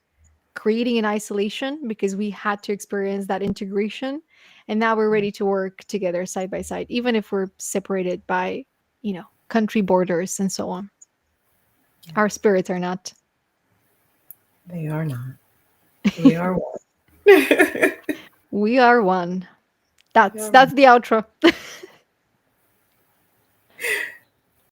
S1: creating an isolation because we had to experience that integration. And now we're ready to work together side by side, even if we're separated by, country borders and so on.
S2: Yeah,
S1: Our spirits are not.
S2: they are not. We are one.
S1: We are one.
S2: We
S1: That's
S2: are one.
S1: that's the outro.